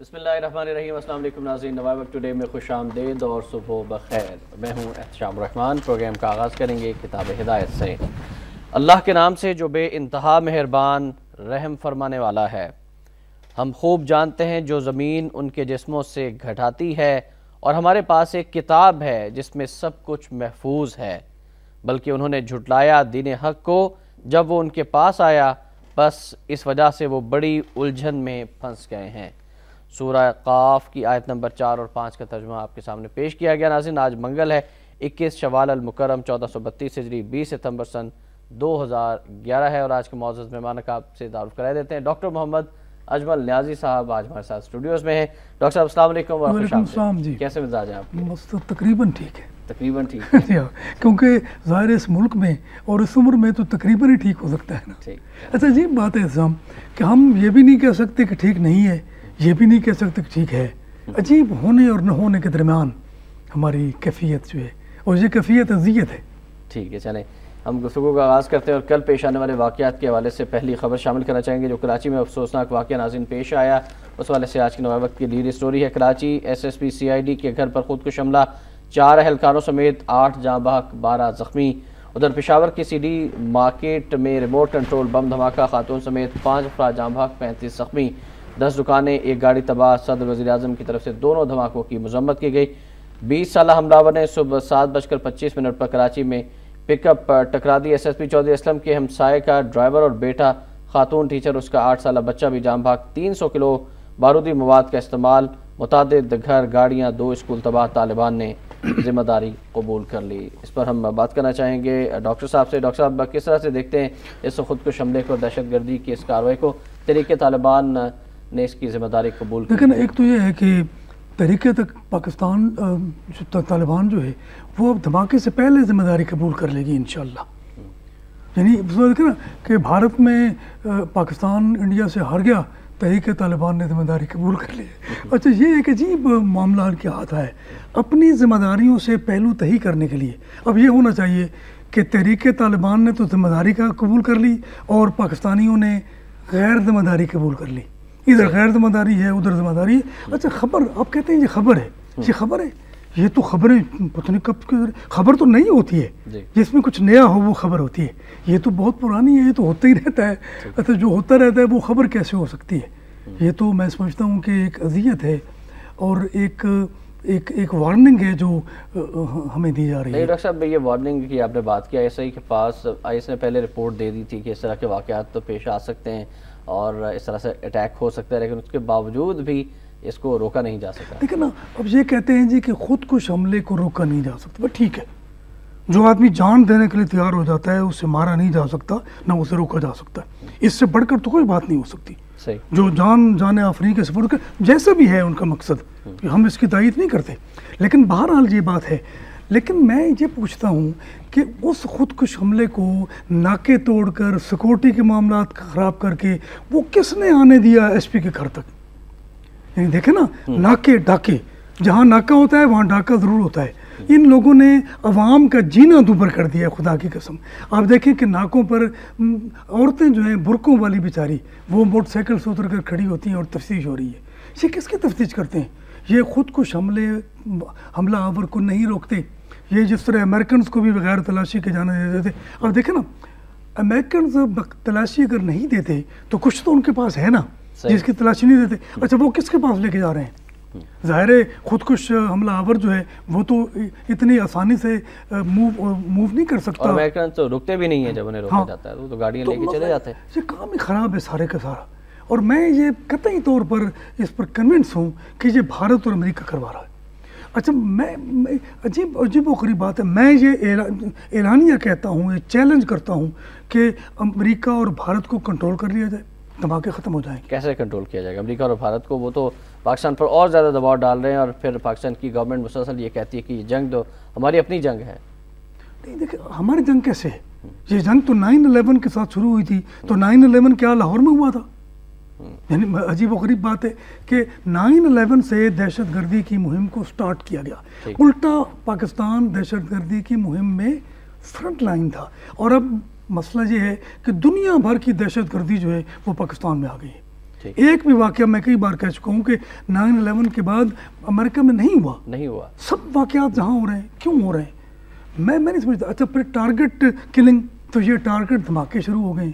بسم اللہ الرحمن الرحیم۔ السلام علیکم ناظرین، نوائے وقت ٹوڈے میں خوش آمدید اور صبح بخیر۔ میں ہوں احتشام الرحمن۔ پروگرام کا آغاز کریں گے کتاب ہدایت سے۔ اللہ کے نام سے جو بے انتہا مہربان رحم فرمانے والا ہے۔ ہم خوب جانتے ہیں جو زمین ان کے جسموں سے گھٹاتی ہے، اور ہمارے پاس ایک کتاب ہے جس میں سب کچھ محفوظ ہے، بلکہ انہوں نے جھٹلایا دین حق کو جب وہ ان کے پاس آیا، بس اس وجہ سے وہ بڑی الجھن میں پھنس گئے ہیں۔ سورہ قاف کی آیت نمبر 4 اور 5 کا ترجمہ آپ کے سامنے پیش کیا گیا۔ ناظرین، آج منگل ہے، 21 شوال المکرم 1432 ہجری، 20 ستمبر سن 2011 ہے، اور آج کے معزز مہمان کا آپ سے تعارف کرائے دیتے ہیں۔ ڈاکٹر محمد اجمل نیازی صاحب آج ہمارے ساتھ اسٹوڈیوز میں ہیں۔ ڈاکٹر صاحب السلام علیکم و وعلیکم السلام جی، کیسے مزاج ہیں آپ کے؟ تقریباً ٹھیک ہے، تقریباً ٹھیک ہے کیونکہ ظاہر اس ملک میں اور اس عمر میں تو تقریباً ہی ٹھیک ہو سکتا ہے نا۔ اچھا عجیب بات ہے اسلام کہ ہم یہ بھی نہیں کہہ سکتے کہ ٹھیک نہیں ہے، یہ بھی نہیں کہہ سکتے کہ ٹھیک ہے۔ عجیب ہونے اور نہ ہونے کے درمیان ہماری کیفیت جو ہے، اور یہ کیفیت اذیت ہے۔ ٹھیک ہے، چلیں ہم گفتگو کا آغاز کرتے ہیں، اور کل پیش آنے والے واقعات کے حوالے سے پہلی خبر شامل کرنا چاہیں گے جو کراچی میں افسوسناک واقعہ ناظرین پیش آیا۔ اس حوالے سے آج کے نوائے وقت کی لیڈ اسٹوری ہے۔ Karachi S S P C I D کے گھر پر خودکش حملہ، 4 اہلکاروں سمیت 8 جاں بحق، 12 زخمی۔ ادھر پشاور کی سی ڈی مارکیٹ میں ریموٹ کنٹرول بم دھماکہ، خاتون سمیت 5 افراد جاں بحق، 35 زخمی۔ 10 دکانیں، 1 گاڑی تباہ۔ صدر وزیر اعظم کی طرف سے دونوں دھماکوں کی مذمت کی گئی۔ 20 سالہ حملہ نے صبح 7:25 پر کراچی میں پک اپ ٹکرا دی۔ S S P Chaudhry Aslam کے ہمسائے کا ڈرائیور اور بیٹا، خاتون ٹیچر، اس کا 8 سالہ بچہ بھی جاں بحق۔ 300 کلو بارودی مواد کا استعمال، متعدد گھر، گاڑیاں، 2 اسکول تباہ۔ طالبان نے ذمہ داری قبول کر لی۔ اس پر ہم بات کرنا چاہیں گے ڈاکٹر صاحب سے۔ ڈاکٹر صاحب، کس طرح سے دیکھتے ہیں اس خودکش حملے کو، دہشت گردی کی اس کارروائی کو؟ تحریک طالبان نے اس کی ذمہ داری قبول کی؟ لیکن ایک تو یہ ہے کہ تحریک پاکستان طالبان جو ہے وہ اب دھماکے سے پہلے ذمہ داری قبول کر لے گی انشاءاللہ۔ یعنی دیکھیں نا کہ بھارت میں پاکستان انڈیا سے ہار گیا، تحریک طالبان نے ذمہ داری قبول کر لی۔ اچھا، یہ ایک عجیب معاملہ ان کے ہاتھ ہے اپنی ذمہ داریوں سے پہلو تہی کرنے کے لیے۔ اب یہ ہونا چاہیے کہ تحریک طالبان نے تو ذمہ داری کا قبول کر لی، اور پاکستانیوں نے غیر ذمہ داری قبول کر لی۔ ادھر غیر ذمہ داری ہے، ادھر ذمہ داری ہے۔ اچھا، خبر آپ کہتے ہیں یہ خبر ہے، یہ خبر ہے، یہ تو خبریں پتہ نہیں کب، خبر تو نہیں ہوتی ہے جس میں کچھ نیا ہو وہ خبر ہوتی ہے، یہ تو بہت پرانی ہے، یہ تو ہوتا ہی رہتا ہے۔ اچھا، جو ہوتا رہتا ہے وہ خبر کیسے ہو سکتی ہے؟ یہ تو میں سمجھتا ہوں کہ ایک اذیت ہے اور ایک وارننگ ہے جو ہمیں دی جا رہی ہے۔ ڈاکٹر صاحب، یہ وارننگ کی آپ نے بات کیا، ایس آئی کے پاس آئی ایس نے پہلے رپورٹ دے دی تھی کہ اس طرح کے واقعات تو پیش آ سکتے ہیں اور اس طرح سے اٹیک ہو سکتا ہے، لیکن اس کے باوجود بھی اس کو روکا نہیں جا سکتا۔ لیکن اب یہ کہتے ہیں جی کہ خودکش حملے کو روکا نہیں جا سکتا۔ بس ٹھیک ہے، جو آدمی جان دینے کے لیے تیار ہو جاتا ہے اسے مارا نہیں جا سکتا، نہ اسے روکا جا سکتا ہے۔ اس سے بڑھ کر تو کوئی بات نہیں ہو سکتی۔ جو جان آفرین کے سفر کے جیسا بھی ہے ان کا مقصد، ہم اس کی تائید نہیں کرتے، لیکن بہرحال یہ بات ہے۔ لیکن میں یہ پوچھتا ہوں کہ اس خودکش حملے کو ناکے توڑ کر، سیکورٹی کے معاملات خراب کر کے وہ کس نے آنے دیا ایس پی کے گھر تک؟ یعنی دیکھیں نا، ناکے ڈاکے، جہاں ناکہ ہوتا ہے وہاں ڈاکہ ضرور ہوتا ہے۔ ان لوگوں نے عوام کا جینا دوبر کر دیا ہے، خدا کی قسم۔ آپ دیکھیں کہ ناکوں پر عورتیں جو ہیں برقعوں والی بیچاری، وہ موٹر سائیکل سے اتر کر کھڑی ہوتی ہیں اور تفتیش ہو رہی ہے۔ یہ کس کی تفتیش کرتے ہیں؟ یہ خودکش حملہ آور کو نہیں روکتے۔ یہ جس طرح امریکنز کو بھی بغیر تلاشی کے جانے دیتے تھے۔ اب دیکھیں نا، امریکنز تلاشی اگر نہیں دیتے تو کچھ تو ان کے پاس ہے نا جس کی تلاشی نہیں دیتے۔ اچھا، وہ کس کے پاس لے کے جا رہے ہیں؟ ظاہر ہے خودکش حملہ آور جو ہے وہ تو اتنی آسانی سے موو نہیں کر سکتا، اور امریکن تو رکتے بھی نہیں ہیں جب انہیں روکا جاتا ہے، وہ تو گاڑیاں لے کے چلے جاتے ہیں۔ یہ کام ہی خراب ہے سارے کا سارا، اور میں یہ قطعی طور پر اس پر کنونس ہوں کہ یہ بھارت اور امریکہ کروا رہا ہے۔ اچھا، میں عجیب و غریب بات ہے، میں یہ اعلانیہ کہتا ہوں، یہ چیلنج کرتا ہوں کہ امریکہ اور بھارت کو کنٹرول کر لیا جائے، دھماکے ختم ہو جائیں۔ کیسے کنٹرول کیا جائے گا امریکہ اور بھارت کو؟ وہ تو پاکستان پر اور زیادہ دباؤ ڈال رہے ہیں، اور پھر پاکستان کی گورنمنٹ مسلسل یہ کہتی ہے کہ یہ جنگ تو ہماری اپنی جنگ ہے۔ نہیں، دیکھیں ہماری جنگ کیسے ہے؟ یہ جنگ تو 9/11 کے ساتھ شروع ہوئی تھی، تو 9/11 کیا لاہور میں ہوا تھا؟ یعنی عجیب و غریب بات ہے کہ 9/11 سے دہشت گردی کی مہم کو سٹارٹ کیا گیا، الٹا پاکستان دہشت گردی کی مہم میں فرنٹ لائن تھا، اور اب مسئلہ یہ ہے کہ دنیا بھر کی دہشت گردی جو ہے وہ پاکستان میں آ گئی ہے۔ ایک بھی واقعہ میں کئی بار کہہ چکا ہوں کہ 9/11 کے بعد امریکہ میں نہیں ہوا. سب واقعات جہاں ہو رہے ہیں کیوں ہو رہے ہیں میں نہیں سمجھتا. اچھا پھر ٹارگٹ کلنگ تو یہ ٹارگٹ دھماکے شروع ہو گئے ہیں.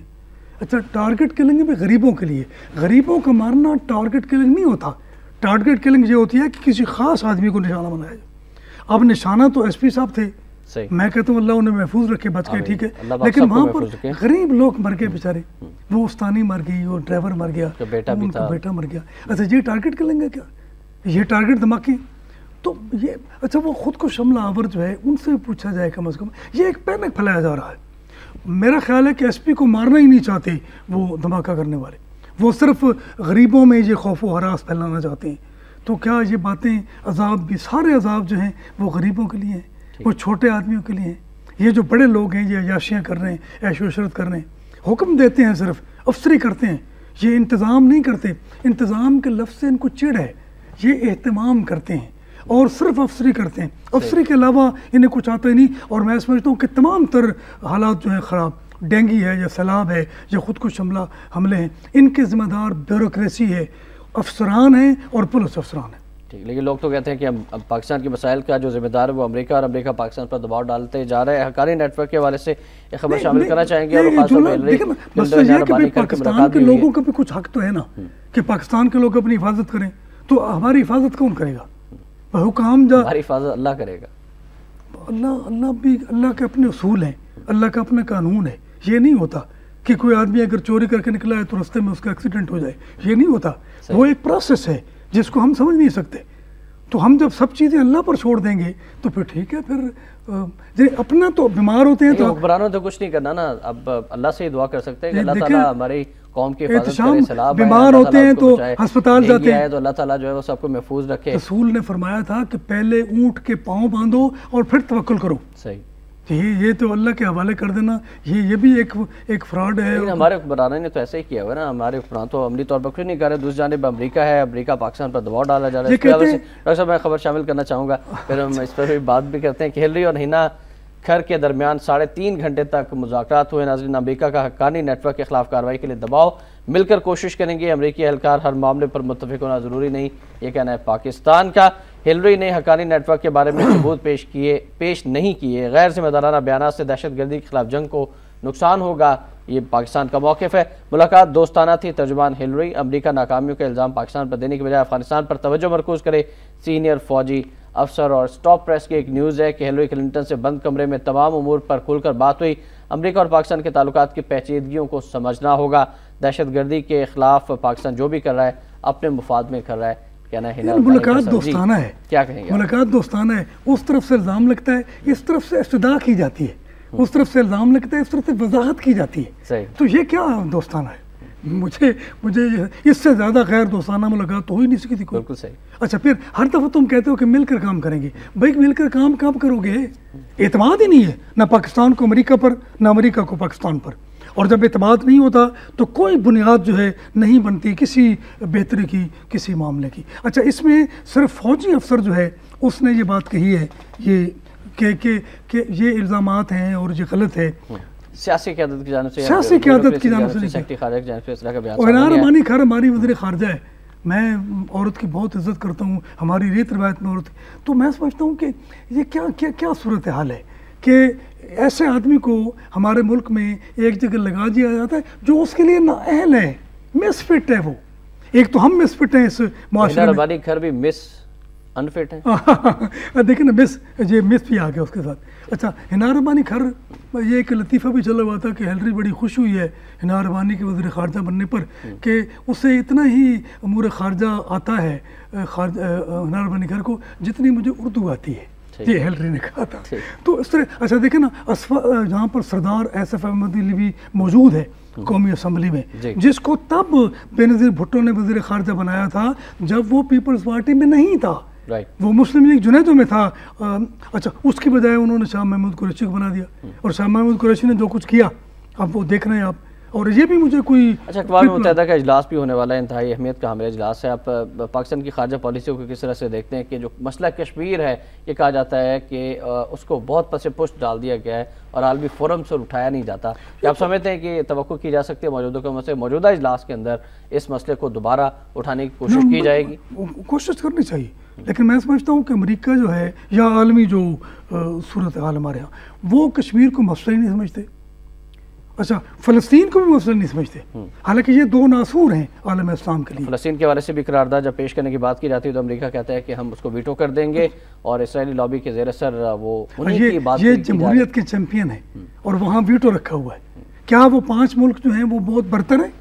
اچھا ٹارگٹ کلنگ بھی غریبوں کے لیے, غریبوں کا مارنا ٹارگٹ کلنگ نہیں ہوتا. ٹارگٹ کلنگ یہ ہوتی ہے کہ کسی خاص آدمی کو نشانہ بنایا جائے. اب نشانہ تو ایس پی صاحب تھے, میں کہتا ہوں اللہ انہیں محفوظ رکھے, بچ گئے ٹھیک ہے, لیکن وہاں پر غریب لوگ مر گئے بیچارے. وہ استانی مر گئی, وہ ڈرائیور مر گیا, ان کا بیٹا مر گیا. اچھا یہ ٹارگٹ کلنگ ہے کیا, یہ ٹارگٹ دھماکے؟ تو یہ اچھا وہ خود کو حملہ آور جو ہے ان سے پوچھا جائے کم از کم. یہ ایک پینک پھیلایا جا رہا ہے. میرا خیال ہے کہ ایس پی کو مارنا ہی نہیں چاہتے وہ دھماکہ کرنے والے, وہ صرف غریبوں میں یہ خوف و ہراس پھیلانا چاہتے ہیں. تو کیا یہ باتیں عذاب بھی, سارے عذاب جو ہیں وہ غریبوں کے لیے ہیں, وہ چھوٹے آدمیوں کے لیے ہیں. یہ جو بڑے لوگ ہیں یہ عیاشیاں کر رہے ہیں, عیش و عشرت کر رہے ہیں, حکم دیتے ہیں, صرف افسری کرتے ہیں, یہ انتظام نہیں کرتے. انتظام کے لفظ سے ان کو چڑ ہے, یہ اہتمام کرتے ہیں اور صرف افسری کرتے ہیں. افسری کے علاوہ انہیں کچھ آتا ہی نہیں. اور میں سمجھتا ہوں کہ تمام تر حالات جو ہیں خراب, ڈینگی ہے یا سیلاب ہے یا خودکش حملے ہیں, ان کے ذمہ دار بیوروکریسی ہے, افسران ہیں اور پولیس افسران ہیں. لیکن لوگ تو کہتے ہیں کہ پاکستان کے مسائل کا جو ذمہ دار ہے وہ امریکہ, اور امریکہ پاکستان پر دباؤ ڈالتے جا رہا ہے. حقانی نیٹ ورک کے حوالے سے ایک خبر شامل کرنا چاہیں گے, اور خاص طور پر مسئلہ یہ ہے کہ پاکستان کے لوگوں کا بھی کچھ حق تو ہے نا کہ پاکستان کے لوگ اپنی حفاظت کریں. تو ہماری حفاظت کون کرے گا؟ حکام جا, ہماری حفاظت اللہ کرے گا. اللہ کے اپنے اصول ہیں, اللہ کا اپنا قانون ہے. یہ نہیں ہوتا کہ کوئی آدمی اگر چوری کر کے نکلا ہے تو رستے میں اس کا ایکسیڈنٹ ہو جائے. یہ نہیں ہوتا. وہ ایک پروسیس ہے جس کو ہم سمجھ نہیں سکتے. تو ہم جب سب چیزیں اللہ پر چھوڑ دیں گے تو پھر ٹھیک ہے. پھر اپنا تو بیمار ہوتے ہیں تو حکمرانوں تو کچھ نہیں کرنا نا. اب اللہ سے ہی دعا کر سکتے ہیں کہ اللہ تعالیٰ ہماری قوم کی حفاظت کرے. سیلاب بیمار ہوتے ہیں تو ہسپتال جاتے ہیں, تو اللہ تعالیٰ جو ہے وہ سب کو محفوظ رکھے. رسول نے فرمایا تھا کہ پہلے اونٹ کے پاؤں باندھو اور پھر توکل کرو. صحیح. یہ تو اللہ کے حوالے کر دینا, یہ بھی ایک فراڈ ہے. ہمارے حکمرانوں نے تو ایسا ہی کیا ہوا ہے نا. ہمارے حکمران تو عملی طور پر کچھ نہیں کر رہے. دوسری جانب امریکہ ہے, امریکہ پاکستان پر دباؤ ڈالا جا رہا ہے. ڈاکٹر صاحب میں خبر شامل کرنا چاہوں گا, پھر ہم اس پر بھی بات بھی کرتے ہیں کہ ہلری اور ہینا کھر کے درمیان 3.5 گھنٹے تک مذاکرات ہوئے. ناظرین, امریکہ کا حقانی نیٹ ورک کے خلاف کارروائی کے لیے دباؤ مل کر کوشش کریں گے. امریکی اہلکار ہر معاملے پر متفق ہونا ضروری نہیں, یہ کہنا ہے پاکستان کا. ہلری نے حقانی نیٹ ورک کے بارے میں ثبوت پیش نہیں کیے. غیر ذمہ دارانہ بیانات سے دہشت گردی کے خلاف جنگ کو نقصان ہوگا, یہ پاکستان کا موقف ہے. ملاقات دوستانہ تھی. ترجمان ہلری, امریکہ ناکامیوں کا الزام پاکستان پر دینے کے بجائے افغانستان پر توجہ مرکوز کرے. سینئر فوجی افسر. اور سٹاپ پریس کی ایک نیوز ہے کہ ہلری کلنٹن سے بند کمرے میں تمام امور پر کھل کر بات ہوئی. امریکہ اور پاکستان کے تعلقات کی پیچیدگیوں کو سمجھنا ہوگا. دہشت گردی کے خلاف پاکستان جو بھی کر رہا ہے اپنے مفاد میں کر رہا ہے. ملاقات دوستانہ ہے. کیا کہیں گے؟ ملاقات دوستانہ ہے. اس طرف سے الزام لگتا ہے, اس طرف سے استدعا کی جاتی ہے. اس طرف سے الزام لگتا ہے, اس طرف سے وضاحت کی جاتی ہے. تو یہ کیا دوستانہ ہے؟ مجھے اس سے زیادہ غیر دوستانہ ملاقات تو ہو ہی نہیں سکی تھی. بالکل صحیح. اچھا پھر ہر دفعہ تم کہتے ہو کہ مل کر کام کریں گے. بھائی مل کر کام کب کرو گے؟ اعتماد ہی نہیں ہے, نہ پاکستان کو امریکہ پر, نہ امریکہ کو پاکستان پر. اور جب اعتماد نہیں ہوتا تو کوئی بنیاد جو ہے نہیں بنتی کسی بہتری کی, کسی معاملے کی. اچھا اس میں صرف فوجی افسر جو ہے اس نے یہ بات کہی ہے یہ کہ یہ الزامات ہیں اور یہ غلط ہے. سیاسی قیادت کی جانب سے, سیاسی قیادت کی جانب سے سیکرٹری خارجہ کی جانب سے اس طرح کا بیان. اور ہینا رحمانی کھر ہماری وزیر خارجہ ہے. میں عورت کی بہت عزت کرتا ہوں, ہماری ریت روایت میں عورت. تو میں سمجھتا ہوں کہ یہ کیا صورتحال ہے کہ ایسے آدمی کو ہمارے ملک میں ایک جگہ لگا دیا جاتا ہے جو اس کے لیے نااہل ہے, مس فٹ ہے. وہ ایک تو ہم مس فٹ ہیں اس معاشرے میں. ہماری گھر بھی مس انفٹ ہے. دیکھیں نا مس بھی آ گیا اس کے ساتھ. اچھا ہینا رحمانی کھر, یہ ایک لطیفہ بھی چلا ہوا تھا کہ ہلری بڑی خوش ہوئی ہے ہینا رحمانی کے وزیر خارجہ بننے پر کہ اسے اتنا ہی امور خارجہ آتا ہے ہینا رحمانی کھر کو جتنی مجھے اردو آتی ہے. یہ ہلری نے کہا تھا. تو اس طرح اچھا دیکھیں نا, جہاں پر سردار ایسف احمد علی بھی موجود ہے قومی اسمبلی میں, جس کو تب بینظیر بھٹو نے وزیر خارجہ بنایا تھا جب وہ پیپلز پارٹی میں نہیں تھا, وہ مسلم لیگ جنیدو میں تھا. اچھا اس کی بجائے انہوں نے شاہ محمود قریشی کو بنا دیا, اور شاہ محمود قریشی نے جو کچھ کیا اب وہ دیکھ رہے ہیں آپ. اور یہ بھی مجھے کوئی اچھا، اقوام متحدہ کا اجلاس بھی ہونے والا ہے، انتہائی اہمیت کا حامل اجلاس ہے. آپ پاکستان کی خارجہ پالیسیوں کو کس طرح سے دیکھتے ہیں کہ جو مسئلہ کشمیر ہے یہ کہا جاتا ہے کہ اس کو بہت پس پشت ڈال دیا گیا ہے اور عالمی فورم سے اٹھایا نہیں جاتا؟ کیا آپ سمجھتے ہیں کہ توقع کی جا سکتی ہے موجودہ اجلاس کے اندر اس مسئلے کو دوبارہ اٹھانے کی کوشش کی جائے گی؟ کوشش کرنی چاہیے، لیکن میں سمجھتا ہوں کہ امریکہ جو ہے یا عالمی جو صورتحال ہمارے ہاں وہ کشمیر کو مسئلہ ہی نہیں سمجھتے. اچھا، فلسطین کو بھی مسئلہ نہیں سمجھتے، حالانکہ یہ دو ناسور ہیں عالم اسلام کے لیے. فلسطین کے حوالے سے بھی قرارداد جب پیش کرنے کی بات کی جاتی ہے تو امریکہ کہتا ہے کہ ہم اس کو ویٹو کر دیں گے، اور اسرائیلی لابی کے زیر اثر وہ انہی کی بات یہ جمہوریت کے چیمپئن ہیں اور وہاں ویٹو رکھا ہوا ہے. کیا وہ 5 ملک جو ہیں وہ بہت برتر ہیں؟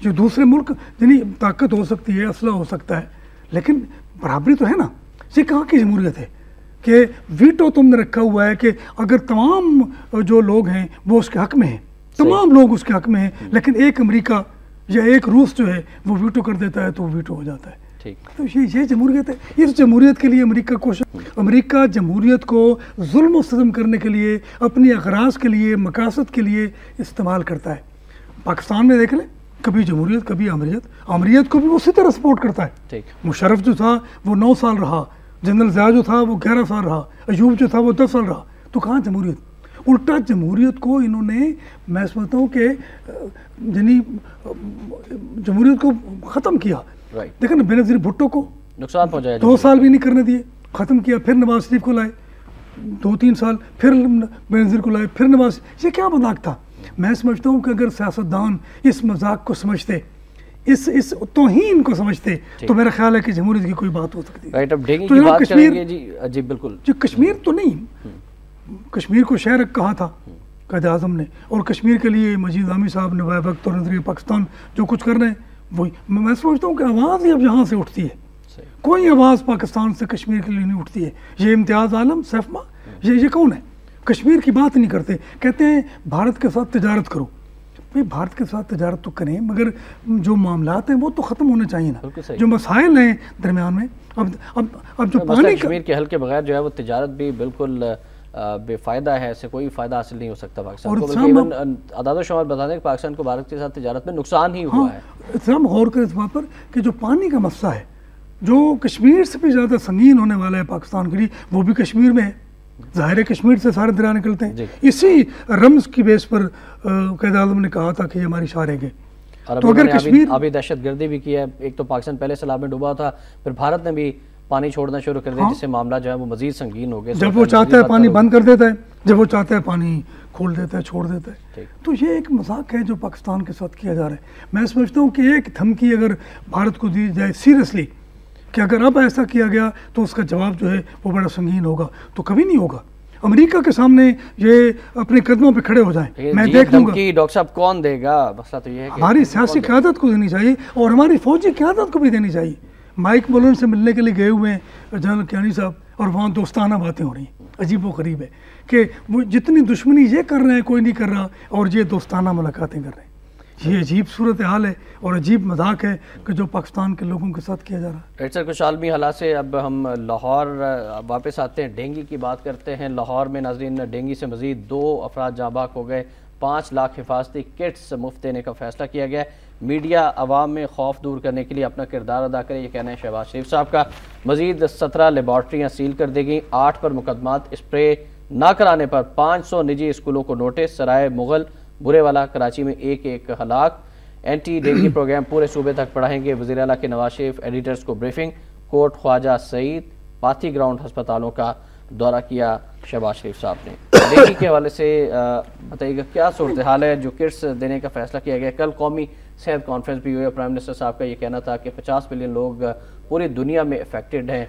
جو دوسرے ملک یعنی طاقت ہو سکتی ہے، اسلحہ ہو سکتا ہے، لیکن برابری تو ہے نا. یہ کہاں کی جمہوریت ہے کہ ویٹو تم نے رکھا ہوا ہے کہ اگر تمام جو لوگ ہیں وہ اس کے حق میں ہیں، تمام لوگ اس کے حق میں ہیں، لیکن ایک امریکہ یا ایک روس جو ہے وہ ویٹو کر دیتا ہے تو وہ ویٹو ہو جاتا ہے. تو یہ جمہوریت ہے. اس جمہوریت کے لیے امریکہ جمہوریت کو ظلم و ستم کرنے کے لیے، اپنی اغراض کے لیے، مقاصد کے لیے استعمال کرتا ہے. پاکستان میں دیکھ لیں، کبھی جمہوریت کبھی آمریت کو بھی وہ اسی طرح سپورٹ کرتا ہے. مشرف جو تھا وہ 9 سال رہا، جنرل ضیاء جو تھا وہ 11 سال رہا، ایوب جو تھا وہ 10 سال رہا. تو کہاں جمہوریت؟ الٹا جمہوریت کو انہوں نے، میں سمجھتا ہوں کہ یعنی جمہوریت کو ختم کیا. دیکھیں نا، بے نظیر بھٹو کو نقصان پہنچایا، 2 سال بھی نہیں کرنے دیے، ختم کیا. پھر نواز شریف کو لائے 2-3 سال، پھر بے نظیر کو لائے، پھر نواز. یہ کیا مذاق تھا؟ میں سمجھتا ہوں کہ اگر سیاستدان اس مذاق کو سمجھتے، اس توہین کو سمجھتے، تو میرا خیال ہے کہ جمہوریت کی کوئی بات ہو سکتی ہے. اب ڈینگی کی بات کریں گے. جی بالکل. جو کشمیر تو نہیں، کشمیر کو شہر کہا تھا قائد اعظم نے، اور کشمیر کے لیے مجید عامی صاحب نے وقت اور نظریہ پاکستان جو کچھ کر رہے ہیں وہی. میں سمجھتا ہوں کہ آواز ہی اب یہاں سے اٹھتی ہے، کوئی آواز پاکستان سے کشمیر کے لیے نہیں اٹھتی ہے. یہ امتیاز عالم، سیفما، یہ کون ہے؟ کشمیر کی بات نہیں کرتے، کہتے ہیں بھارت کے ساتھ تجارت کرو. بھئی بھارت کے ساتھ تجارت تو کریں، مگر جو معاملات ہیں وہ تو ختم ہونے چاہیے نا. جو مسائل ہیں درمیان میں، اب جو پانی کشمیر کے حل کے بغیر جو ہے وہ تجارت بھی بالکل بے فائدہ ہے، اسے کوئی فائدہ حاصل نہیں ہو سکتا پاکستان کو. بلکہ اعداد و شمار بتا دیں کہ پاکستان کو بھارت کے ساتھ تجارت میں نقصان ہی ہوا ہے. اسلام غور کرے اس بات پر کہ جو پانی کا مسئلہ ہے، جو کشمیر سے بھی زیادہ سنگین ہونے والا ہے پاکستان کے لیے، وہ بھی کشمیر میں ہے. ظاہر ہے کشمیر سے سارے دریا نکلتے ہیں. اسی رمز کی بیس پر قائد اعظم نے کہا تھا کہ یہ ہماری شاہراہ ہے. تو اگر کشمیر ابھی دہشت گردی بھی کی ہے، ایک تو پاکستان پہلے سیلاب میں ڈوبا تھا، پھر بھارت نے بھی پانی چھوڑنا شروع کر دیا، جس سے معاملہ جو ہے وہ مزید سنگین ہو گیا. جب وہ چاہتا ہے پانی بند کر دیتا ہے، جب وہ چاہتا ہے پانی کھول دیتا ہے، چھوڑ دیتا ہے. تو یہ ایک مذاق ہے جو پاکستان کے ساتھ کیا جا رہا ہے. میں سمجھتا ہوں کہ ایک دھمکی اگر بھارت کو دی جائے سیریسلی کہ اگر اب ایسا کیا گیا تو اس کا جواب جو ہے وہ بڑا سنگین ہوگا، تو کبھی نہیں ہوگا. امریکہ کے سامنے یہ اپنے قدموں پہ کھڑے ہو جائیں، میں دیکھ لوں گا. ڈاکٹر صاحب کون دے گا؟ مسئلہ تو یہ ہے کہ ہماری سیاسی قیادت کو دینی چاہیے اور ہماری فوجی قیادت کو بھی دینی چاہیے. مائک مولن سے ملنے کے لیے گئے ہوئے ہیں جنرل کیانی صاحب، اور وہاں دوستانہ باتیں ہو رہی ہیں. عجیب و غریب ہے کہ وہ جتنی دشمنی یہ کر رہے ہیں کوئی نہیں کر رہا، اور یہ دوستانہ ملاقاتیں کر رہے ہیں. یہ عجیب صورتحال ہے اور عجیب مذاق ہے کہ جو پاکستان کے لوگوں کے ساتھ کیا جا رہا ہے. ڈاکٹر صاحب کچھ عالمی حالات سے اب ہم لاہور واپس آتے ہیں، ڈینگی کی بات کرتے ہیں. لاہور میں ناظرین ڈینگی سے مزید 2 افراد جاں بحق ہو گئے. 5 لاکھ حفاظتی کٹس مفت دینے کا فیصلہ کیا گیا ہے. میڈیا عوام میں خوف دور کرنے کے لیے اپنا کردار ادا کرے، یہ کہنا ہے شہباز شریف صاحب کا. مزید 17 لیبارٹریاں سیل کر دی گئیں. 8 پر مقدمات. اسپرے نہ کرانے پر 500 نجی اسکولوں کو نوٹس. سرائے مغل، برے والا، کراچی میں 1 ہلاک. اینٹی ڈینگی پروگرام پورے صوبے تک پڑھائیں گے وزیر اعلیٰ کے نواز شریف. ایڈیٹرز کو بریفنگ. کوٹ خواجہ سعید، پاتھی گراؤنڈ ہسپتالوں کا دورہ کیا شہباز شریف صاحب نے. ڈینگی کے حوالے سے بتائیے گا کیا صورتحال ہے؟ جو کٹس دینے کا فیصلہ کیا گیا، کل قومی صحت کانفرنس بھی ہوئی. پرائم منسٹر صاحب کا یہ کہنا تھا کہ 50 ملین لوگ پوری دنیا میں افیکٹڈ ہیں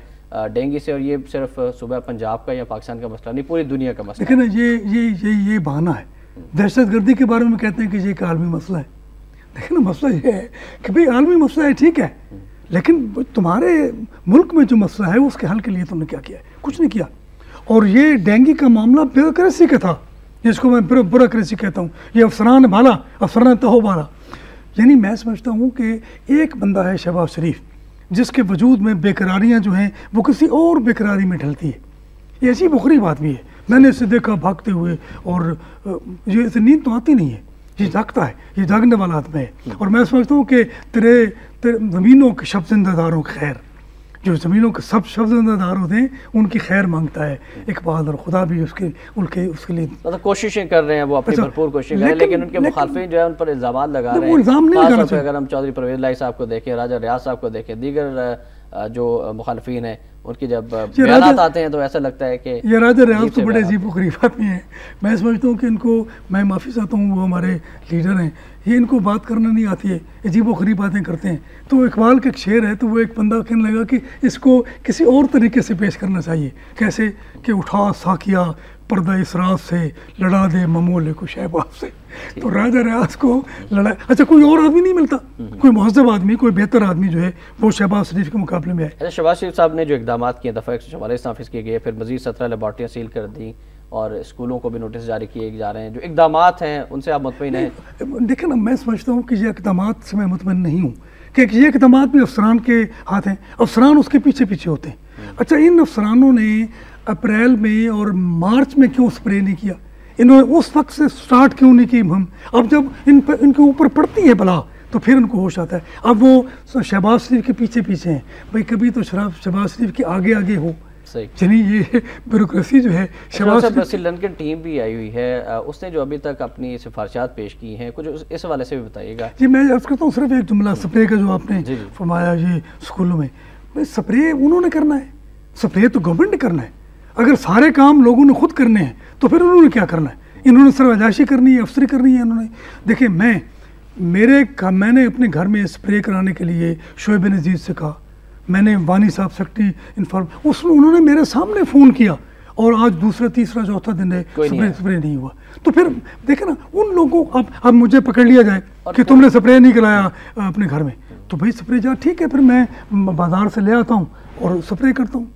ڈینگی سے، اور یہ صرف صوبہ پنجاب کا یا پاکستان کا مسئلہ نہیں، پوری دنیا کا مسئلہ. لیکن یہ بہانہ ہے. دہشت گردی کے بارے میں کہتے ہیں کہ یہ ایک عالمی مسئلہ ہے. لیکن مسئلہ یہ ہے کہ بھئی عالمی مسئلہ ہے، ٹھیک ہے، لیکن تمہارے ملک میں جو مسئلہ ہے اس کے حل کے لیے تم نے کیا کیا ہے؟ کچھ نہیں کیا. اور یہ ڈینگی کا معاملہ بیوروکریسی کا تھا، جس کو میں بیوروکریسی کہتا ہوں. یہ افسران بھالا، افسران تہو بالا. یعنی میں سمجھتا ہوں کہ ایک بندہ ہے شہباز شریف، جس کے وجود میں بےقراریاں جو ہیں وہ کسی اور بےقراری میں ڈھلتی ہے. یہ عجیب و غریب بات بھی ہے. میں نے اسے دیکھا بھاگتے ہوئے، اور یہ اسے نیند تو آتی نہیں ہے. یہ جاگتا ہے، یہ جاگنے والا آدمی ہے. اور میں سمجھتا ہوں کہ تیرے زمینوں کے شب زندہ داروں کی خیر، جو زمینوں کے سب شب زندہ دار ہوتے ہیں ان کی خیر مانگتا ہے اقبال، اور خدا بھی اس کے لیے مطلب کوششیں کر رہے ہیں، وہ اپنی بھرپور کوششیں کر رہے ہیں، لیکن ان کے مخالفین جو ہے ان پر الزامات لگا رہے ہیں. الزام نہیں لگانا چاہیے. اگر ہم چودھری پرویز الہی صاحب کو دیکھیں، راجہ ریاض صاحب کو دیکھیں، دیگر جو مخالفین ہیں، ان کی جب بیانات آتے ہیں تو ایسا لگتا ہے کہ یہ راجہ ریاض تو بڑے عجیب و غریب آدمی ہیں. میں سمجھتا ہوں کہ ان کو، میں معافی چاہتا ہوں، وہ ہمارے لیڈر ہیں، یہ ان کو بات کرنا نہیں آتی ہے، عجیب و غریب باتیں کرتے ہیں. تو اقبال کا ایک شعر ہے، تو وہ ایک بندہ کہنے لگا کہ اس کو کسی اور طریقے سے پیش کرنا چاہیے. کیسے کہ اٹھا ساکیا پردہ اسراف سے، لڑا دے ممولے کو شہباز سے. تو راجہ ریاض کو لڑا، اچھا کوئی اور آدمی نہیں ملتا، کوئی مہذب آدمی، کوئی بہتر آدمی جو ہے وہ شہباز شریف کے مقابلے میں ہے. اچھا شہباز شریف صاحب نے جو اقدامات کیے، دفعہ 144 نافذ کیے گئے، پھر مزید 17 لیبارٹریاں سیل کر دیں اور اسکولوں کو بھی نوٹس جاری کیے جا رہے ہیں، جو اقدامات ہیں ان سے آپ مطمئن ہیں؟ دیکھیں نا، میں سمجھتا ہوں کہ یہ اقدامات سے میں مطمئن نہیں ہوں، کہ یہ اقدامات بھی افسران کے ہاتھ ہیں، افسران اس کے پیچھے پیچھے ہوتے ہیں. اچھا ان افسرانوں نے اپریل میں اور مارچ میں کیوں سپرے نہیں کیا؟ انہوں نے اس وقت سے سٹارٹ کیوں نہیں کی مہم؟ اب جب ان کے اوپر پڑتی ہے بلا تو پھر ان کو ہوش آتا ہے. اب وہ شہباز شریف کے پیچھے پیچھے ہیں. بھائی کبھی تو شہباز شریف کے آگے آگے ہو. یعنی یہ بیوروکریسی جو ہے. شہباز صاحب سری لنکن ٹیم بھی آئی ہوئی ہے، اس نے جو ابھی تک اپنی سفارشات پیش کی ہیں، کچھ اس حوالے سے بھی بتائیے گا. جی میں عرض کرتا ہوں صرف ایک جملہ سپرے کا جو آپ نے فرمایا یہ اسکولوں میں، سپرے انہوں نے کرنا ہے، سپرے تو گورنمنٹ نے کرنا ہے. اگر سارے کام لوگوں نے خود کرنے ہیں تو پھر انہوں نے کیا کرنا ہے؟ انہوں نے صرف عیاشی کرنی ہے، افسری کرنی ہے. انہوں نے دیکھیں، میں نے اپنے گھر میں اسپرے کرانے کے لیے شعیب نذیر سے کہا، میں نے وانی صاحب سیکرٹری انہوں نے میرے سامنے فون کیا، اور آج دوسرا تیسرا چوتھا دن ہے سپرے نہیں ہوا. تو پھر دیکھیں نا ان لوگوں کو، اب مجھے پکڑ لیا جائے کہ تم نے سپرے نہیں کرایا اپنے گھر میں، تو بھائی سپرے جا ٹھیک ہے، پھر میں بازار سے لے آتا ہوں اور سپرے کرتا ہوں.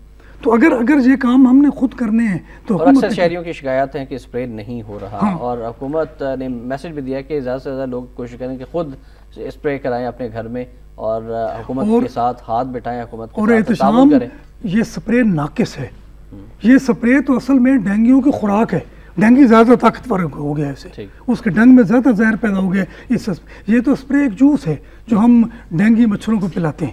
تو اگر یہ کام ہم نے خود کرنے ہیں تو اکثر شہریوں کی شکایات ہیں کہ اسپرے نہیں ہو رہا، اور حکومت نے میسج بھی دیا کہ زیادہ سے زیادہ لوگ کوشش کریں کہ خود اسپرے کرائیں اپنے گھر میں، اور حکومت کے ساتھ ہاتھ بٹھائیں، حکومت کے ساتھ تعاون کریں. یہ اسپرے ناقص ہے. یہ اسپرے تو اصل میں ڈینگیوں کی خوراک ہے. ڈینگی زیادہ طاقتور ہو گیا اسے، اس کے ڈنگ میں زیادہ زہر پیدا ہو گیا. یہ تو اسپرے ایک جوس ہے جو ہم ڈینگی مچھروں کو پلاتے ہیں.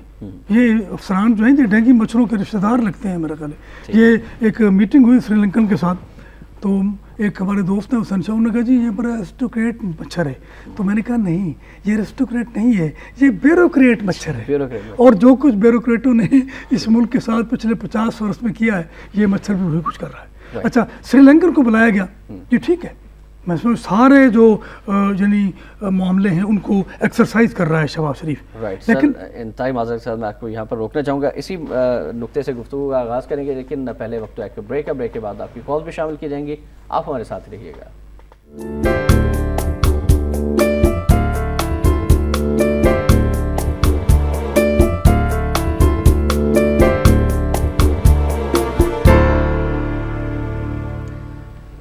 یہ افسران جو ہیں یہ ڈینگی مچھروں کے رشتہ دار لگتے ہیں میرا خیال ہے. یہ ایک میٹنگ ہوئی سری لنکن کے ساتھ، تو ایک ہمارے دوست ہیں حسن شاہ، انہوں نے کہا جی یہ بڑا ایرسٹوکریٹ مچھر ہے. تو میں نے کہا نہیں، یہ ایرسٹوکریٹ نہیں ہے، یہ بیوروکریٹ مچھر ہے. اور جو کچھ بیوروکریٹوں نے اس ملک کے ساتھ پچھلے 50 برس میں کیا ہے، یہ مچھر بھی وہی کچھ کر رہا ہے. اچھا سری لنکن کو بلایا گیا، یہ ٹھیک ہے، میں سمجھ سارے جو یعنی معاملے ہیں ان کو ایکسرسائز کر رہا ہے شہباز شریف. لیکن انتہائی معذرت سے میں آپ کو یہاں پر روکنا چاہوں گا، اسی نقطے سے گفتگو کا آغاز کریں گے، لیکن پہلے وقت ایک بریک ہے. بریک کے بعد آپ کی کال بھی شامل کی جائیں گی. آپ ہمارے ساتھ رہیے گا.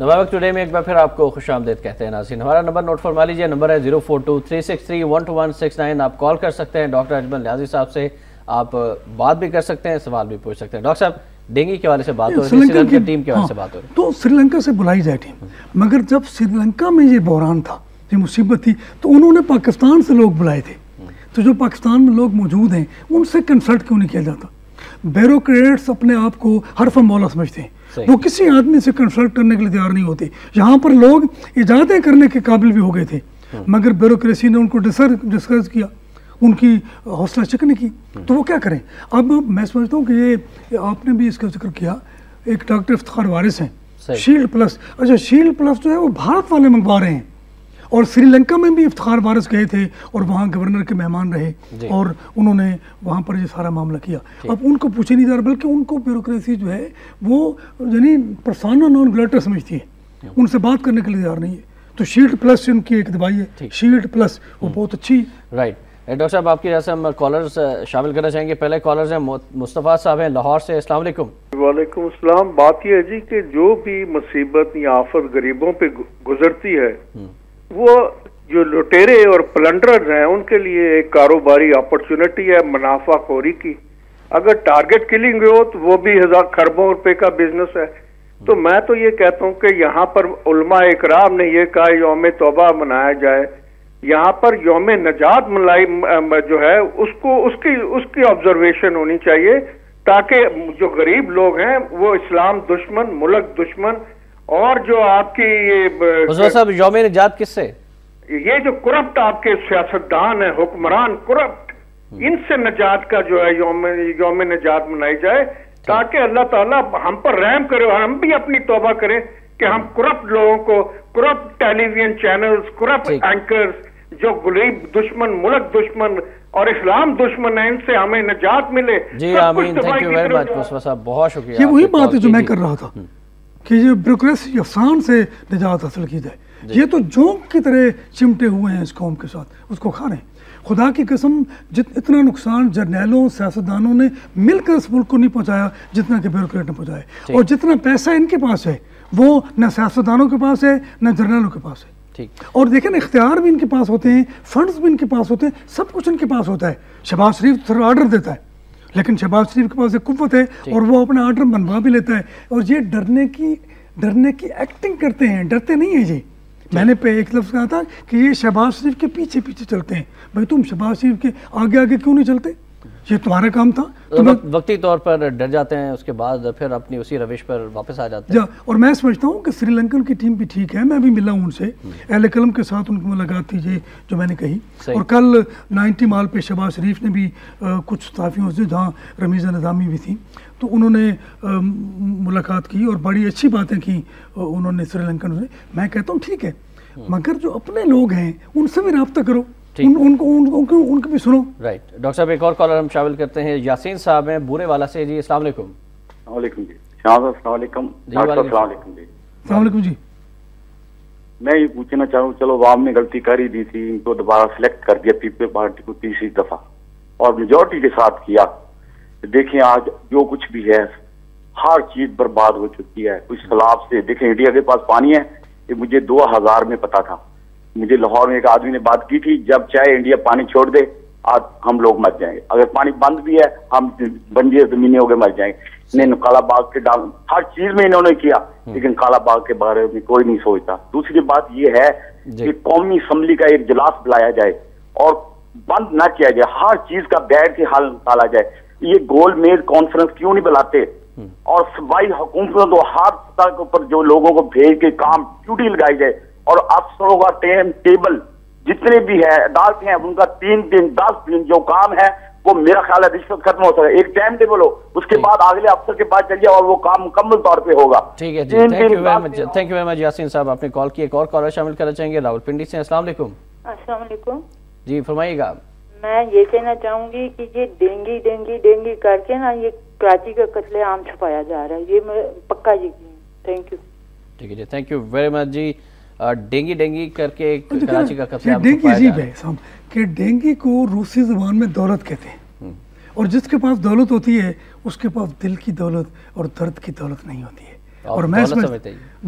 نوابق ٹوڈے میں ایک بار پھر آپ کو خوش آمدید کہتے ہیں ناظرین. ہمارا نمبر نوٹ فرما لیجیے، نمبر ہے 0423631219. آپ کال کر سکتے ہیں ڈاکٹر اجمل نیازی صاحب سے، آپ بات بھی کر سکتے ہیں، سوال بھی پوچھ سکتے ہیں. ڈاکٹر صاحب ڈینگی کے حوالے سے بات ہو رہی ہے، سری لنکا ٹیم کے حوالے سے بات ہو رہی ہے. تو سری لنکا سے بلائی جائے ٹیم، مگر جب سری لنکا میں یہ بحران تھا، یہ مصیبت تھی، تو انہوں نے پاکستان سے لوگ بلائے تھے. تو جو پاکستان میں لوگ موجود ہیں ان سے کنسلٹ کیوں نہیں کیا جاتا؟ بیوروکریٹس اپنے آپ کو حرف مولا سمجھتے ہیں، وہ کسی آدمی سے کنسلٹ کرنے کے لیے تیار نہیں ہوتے. یہاں پر لوگ ایجادیں کرنے کے قابل بھی ہو گئے تھے، مگر بیوروکریسی نے ان کو ڈسکس کیا، ان کی حوصلہ چکنی کی. تو وہ کیا کریں؟ اب میں سمجھتا ہوں کہ یہ آپ نے بھی اس کا ذکر کیا، ایک ڈاکٹر افتخار وارث ہیں، شیلڈ پلس. اچھا شیلڈ پلس جو ہے وہ بھارت والے منگوا رہے ہیں، اور سری لنکا میں بھی افتخار وارث گئے تھے اور وہاں گورنر کے مہمان رہے، اور انہوں نے وہاں پر یہ سارا معاملہ کیا. اب ان کو پوچھے نہیں جا رہا، بلکہ ان کو بیوروکریسی جو ہے وہ یعنی پرسانا نان گریٹا سمجھتی ہے، ان سے بات کرنے کے لیے تیار نہیں ہے. تو شیلڈ پلس ان کی ایک دوائی ہے، شیلڈ پلس، وہ بہت اچھی. رائٹ. ڈاکٹر صاحب آپ کی وجہ سے ہم کالرز شامل کرنا چاہیں گے. پہلے کالرز ہیں مصطفیٰ صاحب ہیں لاہور سے. السلام علیکم. وعلیکم السلام. بات یہ ہے جی کہ جو بھی مصیبت یا آفت غریبوں پہ گزرتی ہے، وہ جو لٹیرے اور پلنڈرز ہیں ان کے لیے ایک کاروباری اپرچونٹی ہے منافع خوری کی. اگر ٹارگٹ کلنگ ہو تو وہ بھی خربوں روپے کا بزنس ہے. تو میں تو یہ کہتا ہوں کہ یہاں پر علماء اکرام نے یہ کہا یوم توبہ منایا جائے یہاں پر یوم نجات منائی جو ہے اس کی آبزرویشن ہونی چاہیے، تاکہ جو غریب لوگ ہیں وہ اسلام دشمن، ملک دشمن، اور جو آپ کی صاحب یوم نجات کس سے؟ یہ جو کرپٹ آپ کے سیاستدان ہیں، حکمران کرپٹ، ان سے نجات کا جو ہے یوم نجات منائی جائے، تاکہ اللہ تعالیٰ ہم پر رحم کرے اور ہم بھی اپنی توبہ کریں کہ ہم کرپٹ لوگوں کو، کرپٹ ٹیلی ویژن چینلز، کرپٹ اینکرز جو غریب دشمن، ملک دشمن اور اسلام دشمن ہیں، ان سے ہمیں نجات ملے. جی آمین، تھینک یو ویری مچ مصطفیٰ صاحب، بہت شکریہ. یہ وہی بات ہے جو میں کر رہا تھا کہ یہ بیوروکریسی افسان سے نجات حاصل کی جائے. یہ تو جونک کی طرح چمٹے ہوئے ہیں اس قوم کے ساتھ، اس کو کھا رہے ہیں. خدا کی قسم اتنا نقصان جرنیلوں، سیاستدانوں نے مل کر اس ملک کو نہیں پہنچایا جتنا کہ بیوروکریٹ نے پہنچایا. اور جتنا پیسہ ان کے پاس ہے وہ نہ سیاستدانوں کے پاس ہے نہ جرنیلوں کے پاس ہے. اور دیکھیں اختیار بھی ان کے پاس ہوتے ہیں، فنڈز بھی ان کے پاس ہوتے ہیں، سب کچھ ان کے پاس ہوتا ہے. شہباز شریف سر آرڈر دیتا ہے، لیکن شہباز شریف کے پاس ایک قوت ہے اور وہ اپنا آرڈر بنوا بھی لیتا ہے. اور یہ ڈرنے کی ایکٹنگ کرتے ہیں، ڈرتے نہیں ہیں. جی میں نے پہ ایک لفظ کہا تھا کہ یہ شہباز شریف کے پیچھے پیچھے چلتے ہیں. بھائی تم شہباز شریف کے آگے آگے کیوں نہیں چلتے؟ یہ تمہارا کام تھا. وقتی طور پر ڈر جاتے ہیں، اس کے بعد پھر اپنی اسی روش پر واپس آ جاتے ہیں. اور میں سمجھتا ہوں کہ سری لنکن کی ٹیم بھی ٹھیک ہے. میں بھی ملا ہوں ان سے، اہل قلم کے ساتھ ان کی ملاقات تھی جو میں نے کہی. اور کل 90 مال پہ شہباز شریف نے بھی کچھ صحافیوں سے، جہاں رمیزہ نظامی بھی تھی، تو انہوں نے ملاقات کی اور بڑی اچھی باتیں کی انہوں نے سری لنکن سے. میں کہتا ہوں ٹھیک ہے، مگر جو اپنے لوگ ہیں ان سے بھی رابطہ کرو، ان کو بھی سنو. رائٹ. ڈاکٹر صاحب ایک اور کالر ہم شامل کرتے ہیں، یاسین صاحب ہیں بورے والا سے. جی السلام علیکم. السلام علیکم جی. السلام علیکم ڈاکٹر. السلام علیکم جی. السلام علیکم جی. میں یہ پوچھنا چاہوں، چلو عوام نے غلطی کر ہی دی تھی، ان کو دوبارہ سلیکٹ کر دیا پیپلز پارٹی کو تیسری دفعہ اور میجورٹی کے ساتھ کیا. دیکھیں آج جو کچھ بھی ہے ہر چیز برباد ہو چکی ہے. کچھ سیلاب سے دیکھیں انڈیا کے پاس پانی ہے، یہ مجھے 2000 میں پتا تھا. مجھے لاہور میں ایک آدمی نے بات کی تھی، جب چاہے انڈیا پانی چھوڑ دے آج ہم لوگ مر جائیں گے. اگر پانی بند بھی ہے ہم بنجر زمینیں ہو کے مر جائیں گے. انہیں کالا باغ کے ہر چیز میں انہوں نے کیا، لیکن کالا باغ کے بارے میں کوئی نہیں سوچتا. دوسری بات یہ ہے کہ قومی اسمبلی کا ایک اجلاس بلایا جائے اور بند نہ کیا جائے، ہر چیز کا بیٹھ کے حل نکالا جائے. یہ گول میز کانفرنس کیوں نہیں بلاتے؟ اور صوبائی حکومتوں کو ہر سطح کے اوپر جو لوگوں کو بھیج کے کام ڈیوٹی لگائی جائے، اور افسروں کا ٹائم ٹیبل جتنے بھی ہے عدالتیں ہیں ان کا 3 دن 10 دن جو کام ہے وہ میرا خیال ہے رشوت ختم ہو سکتا ہے. ایک ٹائم ٹیبل ہو، اس کے بعد اگلے افسر کے پاس چلیے اور وہ کام مکمل طور پہ ہوگا. ٹھیک ہے جی، thank you very much Yasin صاحب. آپ نے کال کی. ایک اور کالر شامل کرنا چاہیں گے راول پنڈی سے. السلام علیکم. السلام علیکم جی فرمائیے گا. میں یہ کہنا چاہوں گی کہ یہ ڈینگی کر کے نا یہ کراچی کا قتل عام چھپایا جا رہا ہے، یہ میں پکا یقین. Thank you. ٹھیک ہے جی، تھینک یو ویری مچ جی. ڈینگی کر کے کراچی کا قتل عام ڈینگی عجیب ہے کہ ڈینگی کو روسی زبان میں دولت کہتے ہیں، اور جس کے پاس دولت ہوتی ہے اس کے پاس دل کی دولت اور درد کی دولت نہیں ہوتی ہے. اور میں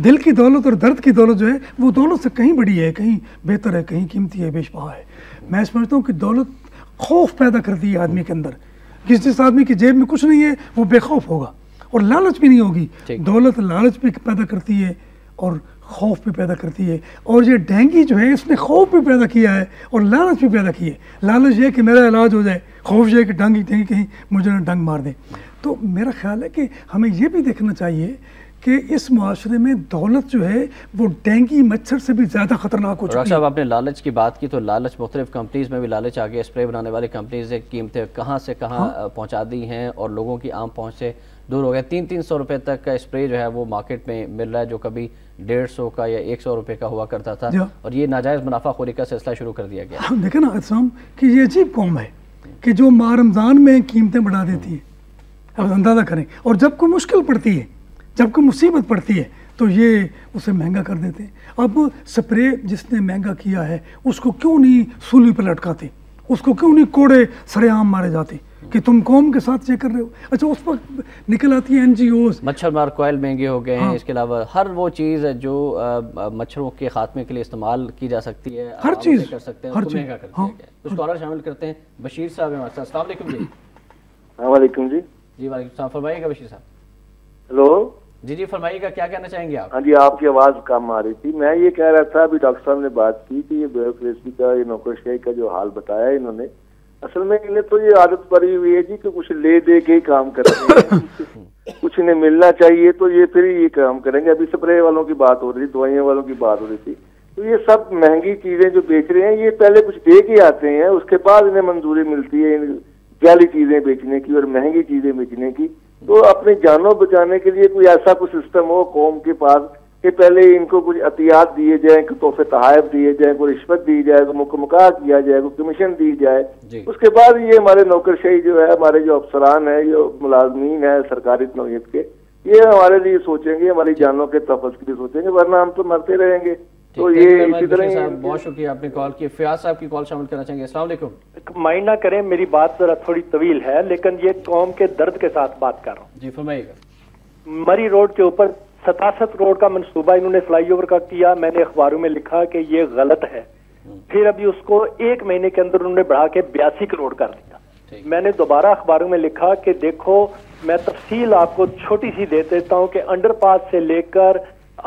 دل کی دولت اور درد کی دولت جو ہے وہ دولت سے کہیں بڑی ہے، کہیں بہتر ہے، کہیں قیمتی ہے، بیش بہا ہے. میں سمجھتا ہوں کہ دولت خوف پیدا کرتی ہے آدمی کے اندر. جس آدمی کی جیب میں کچھ نہیں ہے وہ بے خوف ہوگا، اور لالچ بھی نہیں ہوگی. دولت لالچ بھی پیدا کرتی ہے اور خوف بھی پیدا کرتی ہے. اور یہ ڈینگی جو ہے اس نے خوف بھی پیدا کیا ہے اور لالچ بھی پیدا کی ہے. لالچ یہ کہ میرا علاج ہو جائے، خوف یہ کہ ڈینگی کہیں مجھے نہ ڈنگ مار دیں. تو میرا خیال ہے کہ ہمیں یہ بھی دیکھنا چاہیے کہ اس معاشرے میں دولت جو ہے وہ ڈینگی مچھر سے بھی زیادہ خطرناک ہو چکی ہے. ڈاکٹر صاحب آپ نے لالچ کی بات کی، تو لالچ مختلف کمپنیز میں بھی لالچ آ گیا. اسپرے بنانے والی کمپنیز قیمتیں کہاں سے کہاں پہنچا دی ہیں اور لوگوں کی عام پہنچ سے دور ہو گئے. 300 روپے تک کا اسپرے جو ہے وہ مارکیٹ میں مل رہا ہے، جو کبھی 150 کا یا 100 روپے کا ہوا کرتا تھا، اور یہ ناجائز منافع خوری کا سلسلہ شروع کر دیا گیا. دیکھیں نا اسلام کہ یہ عجیب قوم ہے کہ جو ماہ رمضان میں قیمتیں بڑھا دیتی ہے. اب اندازہ کریں، اور جب کوئی مشکل پڑتی ہے، جب کوئی مصیبت پڑتی ہے تو یہ اسے مہنگا کر دیتے ہیں. اب سپرے جس نے مہنگا کیا ہے اس کو کیوں نہیں سولی پہ لٹکاتے، اس کو کیوں نہیں کوڑے سرے عام مارے جاتے کہ تم قوم کے ساتھ یہ کر رہے ہو. اچھا اس وقت نکل آتی ہے NGOs. مچھر مار کوائل مہنگے ہو گئے ہیں. اس کے علاوہ ہر وہ چیز جو مچھروں کے خاتمے کے لیے استعمال کی جا سکتی ہے، ہر چیز کر سکتے ہیں، اس کو مہنگا کر دیا گیا. کچھ کالر شامل کرتے ہیں. بشیر صاحب ہمارے ساتھ. السلام علیکم جی. السلام علیکم جی. جی وعلیکم السلام. فرمائیے گا بشیر صاحب. ہلو. جی جی فرمائیے گا، کیا کہنا چاہیں گے آپ؟ ہاں جی، آپ کی آواز کم آ رہی تھی. میں یہ کہہ رہا تھا، ابھی ڈاکٹر صاحب نے بات کی کہ یہ بیوروکریسی کا، یہ نوکرشاہی کا جو حال بتایا انہوں نے، اصل میں انہیں تو یہ عادت پڑی ہوئی ہے جی کہ کچھ لے دے کے ہی کام کرتے ہیں. کچھ انہیں ملنا چاہیے تو یہ پھر یہ کام کریں گے. ابھی سپرے والوں کی بات ہو رہی تھی، دوائیوں والوں کی بات ہو رہی تھی. تو یہ سب مہنگی چیزیں جو بیچ رہے ہیں، یہ پہلے کچھ دے کے آتے ہیں، اس کے بعد انہیں منظوری ملتی ہے جعلی چیزیں بیچنے کی اور مہنگی چیزیں بیچنے کی. تو اپنی جانوں بچانے کے لیے کوئی ایسا کوئی سسٹم ہو قوم کے پاس کہ پہلے ان کو کچھ عطیات دیے جائیں، کہ تحفے تحائف دیے جائیں، کوئی رشوت دی جائے، کوئی مکمکا کیا جائے، کوئی کمیشن دی جائے. اس کے بعد یہ ہمارے نوکرشاہی جو ہے، ہمارے جو افسران ہیں، جو ملازمین ہیں سرکاری نوعیت کے، یہ ہمارے لیے سوچیں گے، ہماری جانوں کے تحفظ کے لیے سوچیں گے، ورنہ ہم تو مرتے رہیں گے. تو یہ اسی طرح. بہت شکریہ آپ نے کال کی. فیاض صاحب کی کال شامل کرنا چاہیں گے. السلام علیکم. مائنڈ نہ کریں، میری بات ذرا تھوڑی طویل ہے لیکن یہ قوم کے درد کے ساتھ بات کر رہا ہوں. جی فرمائیے گا. مری روڈ کے اوپر 67 روڈ کا منصوبہ انہوں نے فلائی اوور کا کیا. میں نے اخباروں میں لکھا کہ یہ غلط ہے. پھر ابھی اس کو 1 مہینے کے اندر انہوں نے بڑھا کے 82 کروڑ کر دیا. میں نے دوبارہ اخباروں میں لکھا کہ دیکھو، میں تفصیل آپ کو چھوٹی سی دے دیتا ہوں کہ انڈر پاس سے لے کر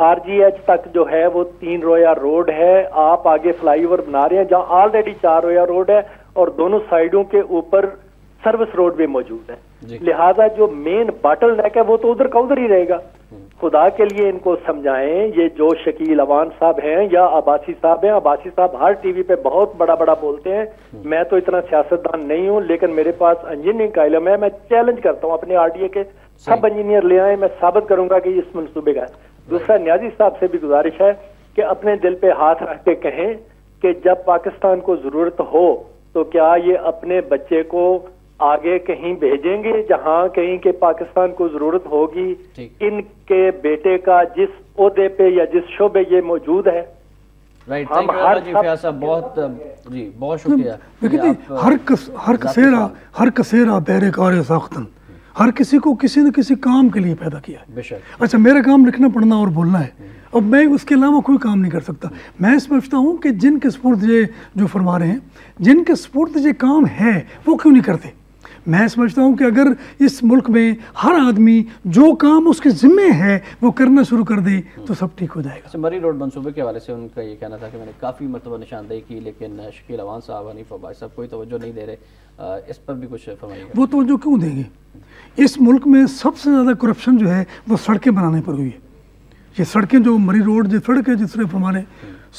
RGH تک جو ہے وہ 3 رویا روڈ ہے. آپ آگے فلائی اوور بنا رہے ہیں جہاں آلریڈی 4 رویا روڈ ہے اور دونوں سائڈوں کے اوپر سروس روڈ بھی موجود ہے. لہذا جو مین باٹل نیک ہے وہ تو ادھر کا ادھر ہی رہے گا. خدا کے لیے ان کو سمجھائیں. یہ جو شکیل اوان صاحب ہیں یا عباسی صاحب ہیں، عباسی صاحب ہر ٹی وی پہ بہت بڑا بڑا بولتے ہیں. میں تو اتنا سیاستدان نہیں ہوں لیکن میرے پاس انجینئرنگ کا علم ہے. میں چیلنج کرتا ہوں اپنے RDA کے سب انجینئر لے آئیں، میں ثابت کروں گا کہ یہ اس منصوبے کا ہے. دوسرا، نیازی صاحب سے بھی گزارش ہے کہ اپنے دل پہ ہاتھ رکھ کے کہیں کہ جب پاکستان کو ضرورت ہو تو کیا یہ اپنے بچے کو آگے کہیں بھیجیں گے جہاں کہیں کہ پاکستان کو ضرورت ہوگی. ان کے بیٹے کا جس عہدے پہ یا جس شعبے یہ موجود ہے. رائٹ، تھینک یو جی فیاض صاحب، بہت شکریہ. ہر کسیرا بہرے کار ساختن، ہر کسی کو کسی نہ کسی کام کے لیے پیدا کیا ہے. اچھا، میرا کام لکھنا پڑھنا اور بولنا ہے. اب میں اس کے علاوہ کوئی کام نہیں کر سکتا. میں سمجھتا ہوں کہ جن کے سپرد یہ جو فرما رہے ہیں، جن کے سپرد یہ کام ہے وہ کیوں نہیں کرتے. میں سمجھتا ہوں کہ اگر اس ملک میں ہر آدمی جو کام اس کے ذمے ہے وہ کرنا شروع کر دے تو سب ٹھیک ہو جائے گا. مری روڈ منصوبے کے حوالے سے ان کا یہ کہنا تھا کہ میں نے کافی مرتبہ نشاندہی کی لیکن شکیل اوان صاحب، حنیف عباسی صاحب کوئی توجہ نہیں دے رہے. اس پر بھی کچھ فرمائیے گا. وہ توجہ کیوں دیں گے؟ اس ملک میں سب سے زیادہ کرپشن جو ہے وہ سڑکیں بنانے پر ہوئی ہے. یہ سڑکیں جو مری روڈ جو سڑک ہے، جس طرح فرمانے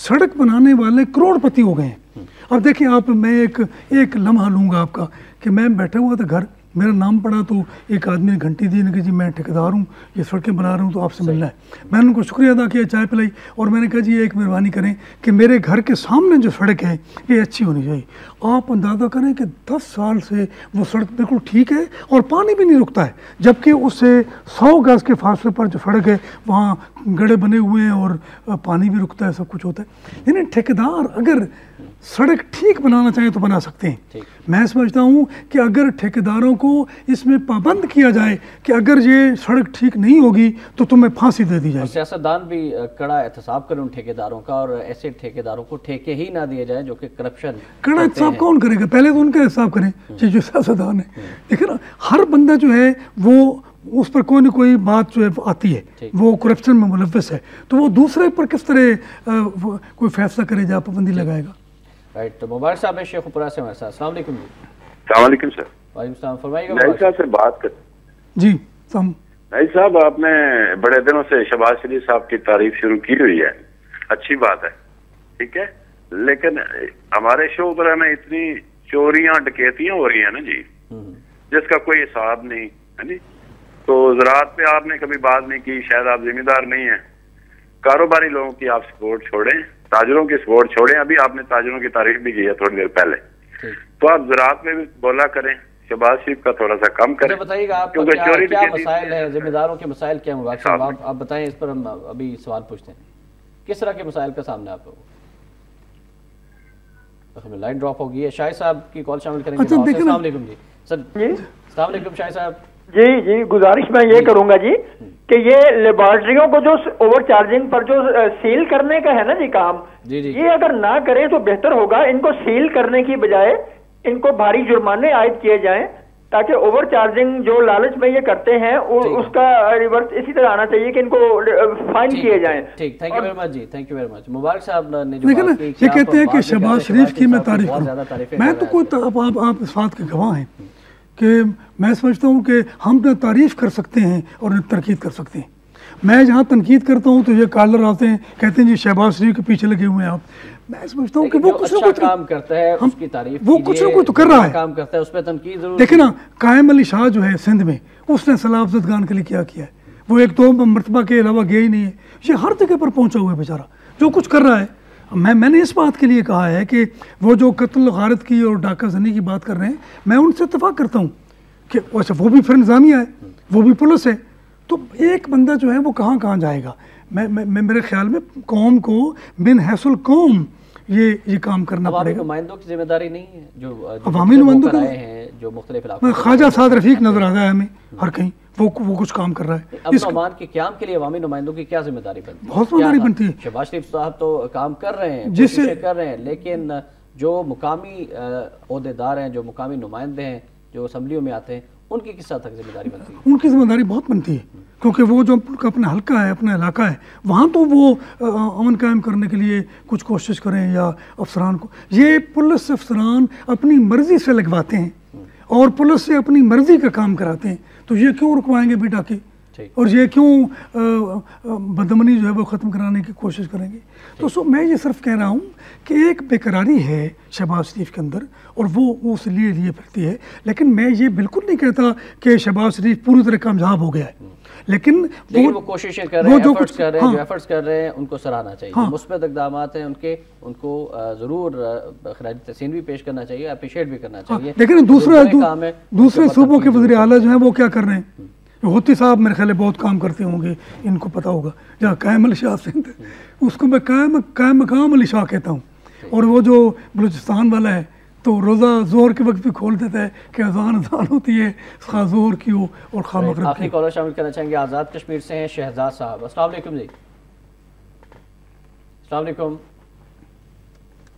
سڑک بنانے والے کروڑ پتی ہو گئے ہیں. اب دیکھیں آپ، میں ایک لمحہ لوں گا آپ کا کہ میں بیٹھا ہوا تھا گھر، میرا نام پڑا تو ایک آدمی نے گھنٹی دی کہ جی میں ٹھیکیدار ہوں، یہ سڑکیں بنا رہا ہوں تو آپ سے ملنا ہے. میں نے ان کو شکریہ ادا کیا، چائے پلائی اور میں نے کہا جی ایک مہربانی کریں کہ میرے گھر کے سامنے جو سڑک ہے یہ اچھی ہونی چاہیے. آپ اندازہ کریں کہ 10 سال سے وہ سڑک بالکل ٹھیک ہے اور پانی بھی نہیں رکتا ہے، جبکہ اس سے 100 گز کے فاصلے پر جو سڑک ہے وہاں گڑھے بنے ہوئے ہیں اور پانی بھی رکتا ہے، سب کچھ ہوتا ہے. یعنی ٹھیکیدار اگر سڑک ٹھیک بنانا چاہیں تو بنا سکتے ہیں. میں سمجھتا ہوں کہ اگر ٹھیکیداروں کو اس میں پابند کیا جائے کہ اگر یہ سڑک ٹھیک نہیں ہوگی تو تمہیں پھانسی دے دی جائے. سیاستدان بھی کڑا احتساب کریں ان ٹھیکیداروں کا اور ایسے ٹھیکیداروں کو ٹھیکے ہی نہ دیے جائیں جو کہ کرپشن. کڑا احتساب کون کرے گا؟ پہلے تو ان کا احتساب کریں جو سیاستدان ہے. دیکھیں نا، ہر بندہ جو ہے وہ اس پر کوئی نہ کوئی بات جو ہے آتی ہے، وہ کرپشن میں ملوث ہے، تو وہ دوسرے پر کس طرح کوئی فیصلہ کرے جا پابندی لگائے گا. رائٹ، مبارک صاحب شیخ پورا سے ہمارے ساتھ. السلام علیکم جی. السلام علیکم سر. وعلیکم السلام. فرمائیے گا. نائی صاحب سے بات کر. جی نائی صاحب، آپ نے بڑے دنوں سے شہباز شریف صاحب کی تعریف شروع کی ہوئی ہے، اچھی بات ہے، ٹھیک ہے، لیکن ہمارے شعبے میں اتنی چوریاں ڈکیتیاں ہو رہی ہیں نا جی، جس کا کوئی حساب نہیں ہے جی. تو زراعت پہ آپ نے کبھی بات نہیں کی، شاید آپ ذمہ دار نہیں ہیں. کاروباری لوگوں کی آپ سپورٹ چھوڑیں، تاجروں کی سپورٹ چھوڑیں. ابھی آپ نے تاجروں کی تعریف بھی کی ہے تھوڑی دیر پہلے، تو آپ زراعت میں بھی بولا کریں، شہباز شریف کا تھوڑا سا کم کریں. بتائیے گا آپ کیا مسائل ہے، ذمہ داروں کے مسائل کیا ہیں آپ بتائیں. اس پر ہم ابھی سوال پوچھتے ہیں، کس طرح کے مسائل کا سامنا آپ لوگوں کو؟ لائن ڈراپ ہو گئی ہے. شاہد صاحب کی کال شامل کریں گے. السلام علیکم جی سر. السلام علیکم شاہد صاحب. جی گزارش میں یہ کروں گا جی کہ یہ لیبارٹریوں کو جو اوور چارجنگ پر جو سیل کرنے کا ہے نا جی کام، یہ اگر نہ کریں تو بہتر ہوگا. ان کو سیل کرنے کی بجائے ان کو بھاری جرمانے عائد کیے جائیں تاکہ اوور چارجنگ جو لالچ میں یہ کرتے ہیں اس کا ریورس اسی طرح آنا چاہیے کہ ان کو فائن کیے جائیں. ٹھیک، تھینک یو ویری مچ جی، thank you very much. Mubarak صاحب نے جو بات کی، یہ کہتے ہیں کہ شہباز شریف کی میں تعریف کروں. میں تو کوئی آپ اس بات کے گواہ ہیں کہ میں سمجھتا ہوں کہ ہم نہ تعریف کر سکتے ہیں اور نہ تنقید کر سکتے ہیں. میں جہاں تنقید کرتا ہوں تو یہ کالر آتے ہیں کہتے ہیں جی شہباز شریف کے پیچھے لگے ہوئے ہیں آپ. میں سمجھتا ہوں کہ وہ کچھ نہ کچھ کام کرتا ہے، اس کی تعریف وہ کچھ نہ کچھ تو کر رہا ہے، کام کرتا ہے، اس پہ تنقید ضرور. دیکھیں نا قائم علی شاہ جو ہے سندھ میں، اس نے صلاح افزد خان کے لیے کیا ہے. وہ 1-2 مرتبہ کے علاوہ گیا ہی نہیں ہے. یہ ہر جگہ پر پہنچا ہوا ہے بیچارہ، جو کچھ کر رہا ہے. میں نے اس بات کے لیے کہا ہے کہ وہ جو قتل غارت کی اور ڈاکہ زنی کی بات کر رہے ہیں، میں ان سے اتفاق کرتا ہوں کہ اچھا وہ بھی پھر انتظامیہ ہے، وہ بھی پولیس ہے. تو ایک بندہ جو ہے وہ کہاں جائے گا. میں میرے خیال میں قوم کو بن حیث القوم یہ کام کرنا پڑے گا. نمائندوں کی ذمہ داری نہیں ہے جو عوامی نمائندوں کا ہیں، جو مختلف علاقوں. خواجہ سعد رفیق نظر آ گیا ہمیں ہر کہیں، وہ کچھ کام کر رہا ہے. امن و امان کے قیام کے لیے عوامی نمائندوں کی کیا ذمہ داری بنتی ہے؟ بہت ذمہ داری بنتی ہے. شہباز شریف صاحب تو کام کر رہے ہیں، کوششیں کر رہے ہیں، لیکن جو مقامی عہدیدار ہیں، جو مقامی نمائندے ہیں، جو اسمبلیوں میں آتے ہیں، ان کی کس حد تک ذمہ داری بنتی ہے؟ ان کی ذمہ داری بہت بنتی ہے، کیونکہ وہ جو اپنا حلقہ ہے، اپنا علاقہ ہے، وہاں تو وہ امن قائم کرنے کے لیے کچھ کوشش کریں. یا افسران کو، یہ پولیس افسران اپنی مرضی سے لگواتے ہیں اور پولیس سے اپنی مرضی کا کام کراتے ہیں. تو یہ کیوں رکوائیں گے بیٹا کی، اور یہ کیوں بدامنی جو ہے وہ ختم کرانے کی کوشش کریں گے. تو میں یہ صرف کہہ رہا ہوں کہ ایک بیقراری ہے شہباز شریف کے اندر، اور وہ اس لیے پھرتی ہے. لیکن میں یہ بالکل نہیں کہتا کہ شہباز شریف پوری طرح کامیاب ہو گیا ہے. لیکن وہ کوششیں کر رہے ہیں، جو ایفرٹس کر رہے ہیں، ان کو سراہنا چاہیے. مثبت اقدامات ہیں ان کو ضرور خراج تحسین بھی پیش کرنا چاہیے، اپریشیٹ بھی کرنا چاہیے. لیکن دوسرے صوبوں کے وزیر اعلیٰ جو ہیں وہ کیا کر رہے ہیں؟ ہوتی صاحب میرے خیال بہت کام کرتے ہوں گے، ان کو پتا ہوگا. جہاں قائم علی شاہ سندھ، اس کو میں قائم مقام علی شاہ کہتا ہوں. اور وہ جو بلوچستان والا ہے تو روزہ زہر کے وقت بھی کھول دیتا ہے کہ اذان ہوتی ہے، خواہ زہر کی ہو اور خواہ مغرب کی. آخری کالر شامل کرنا چاہیں گے، آزاد کشمیر سے ہیں شہزاد صاحب. السلام علیکم جی. السلام علیکم.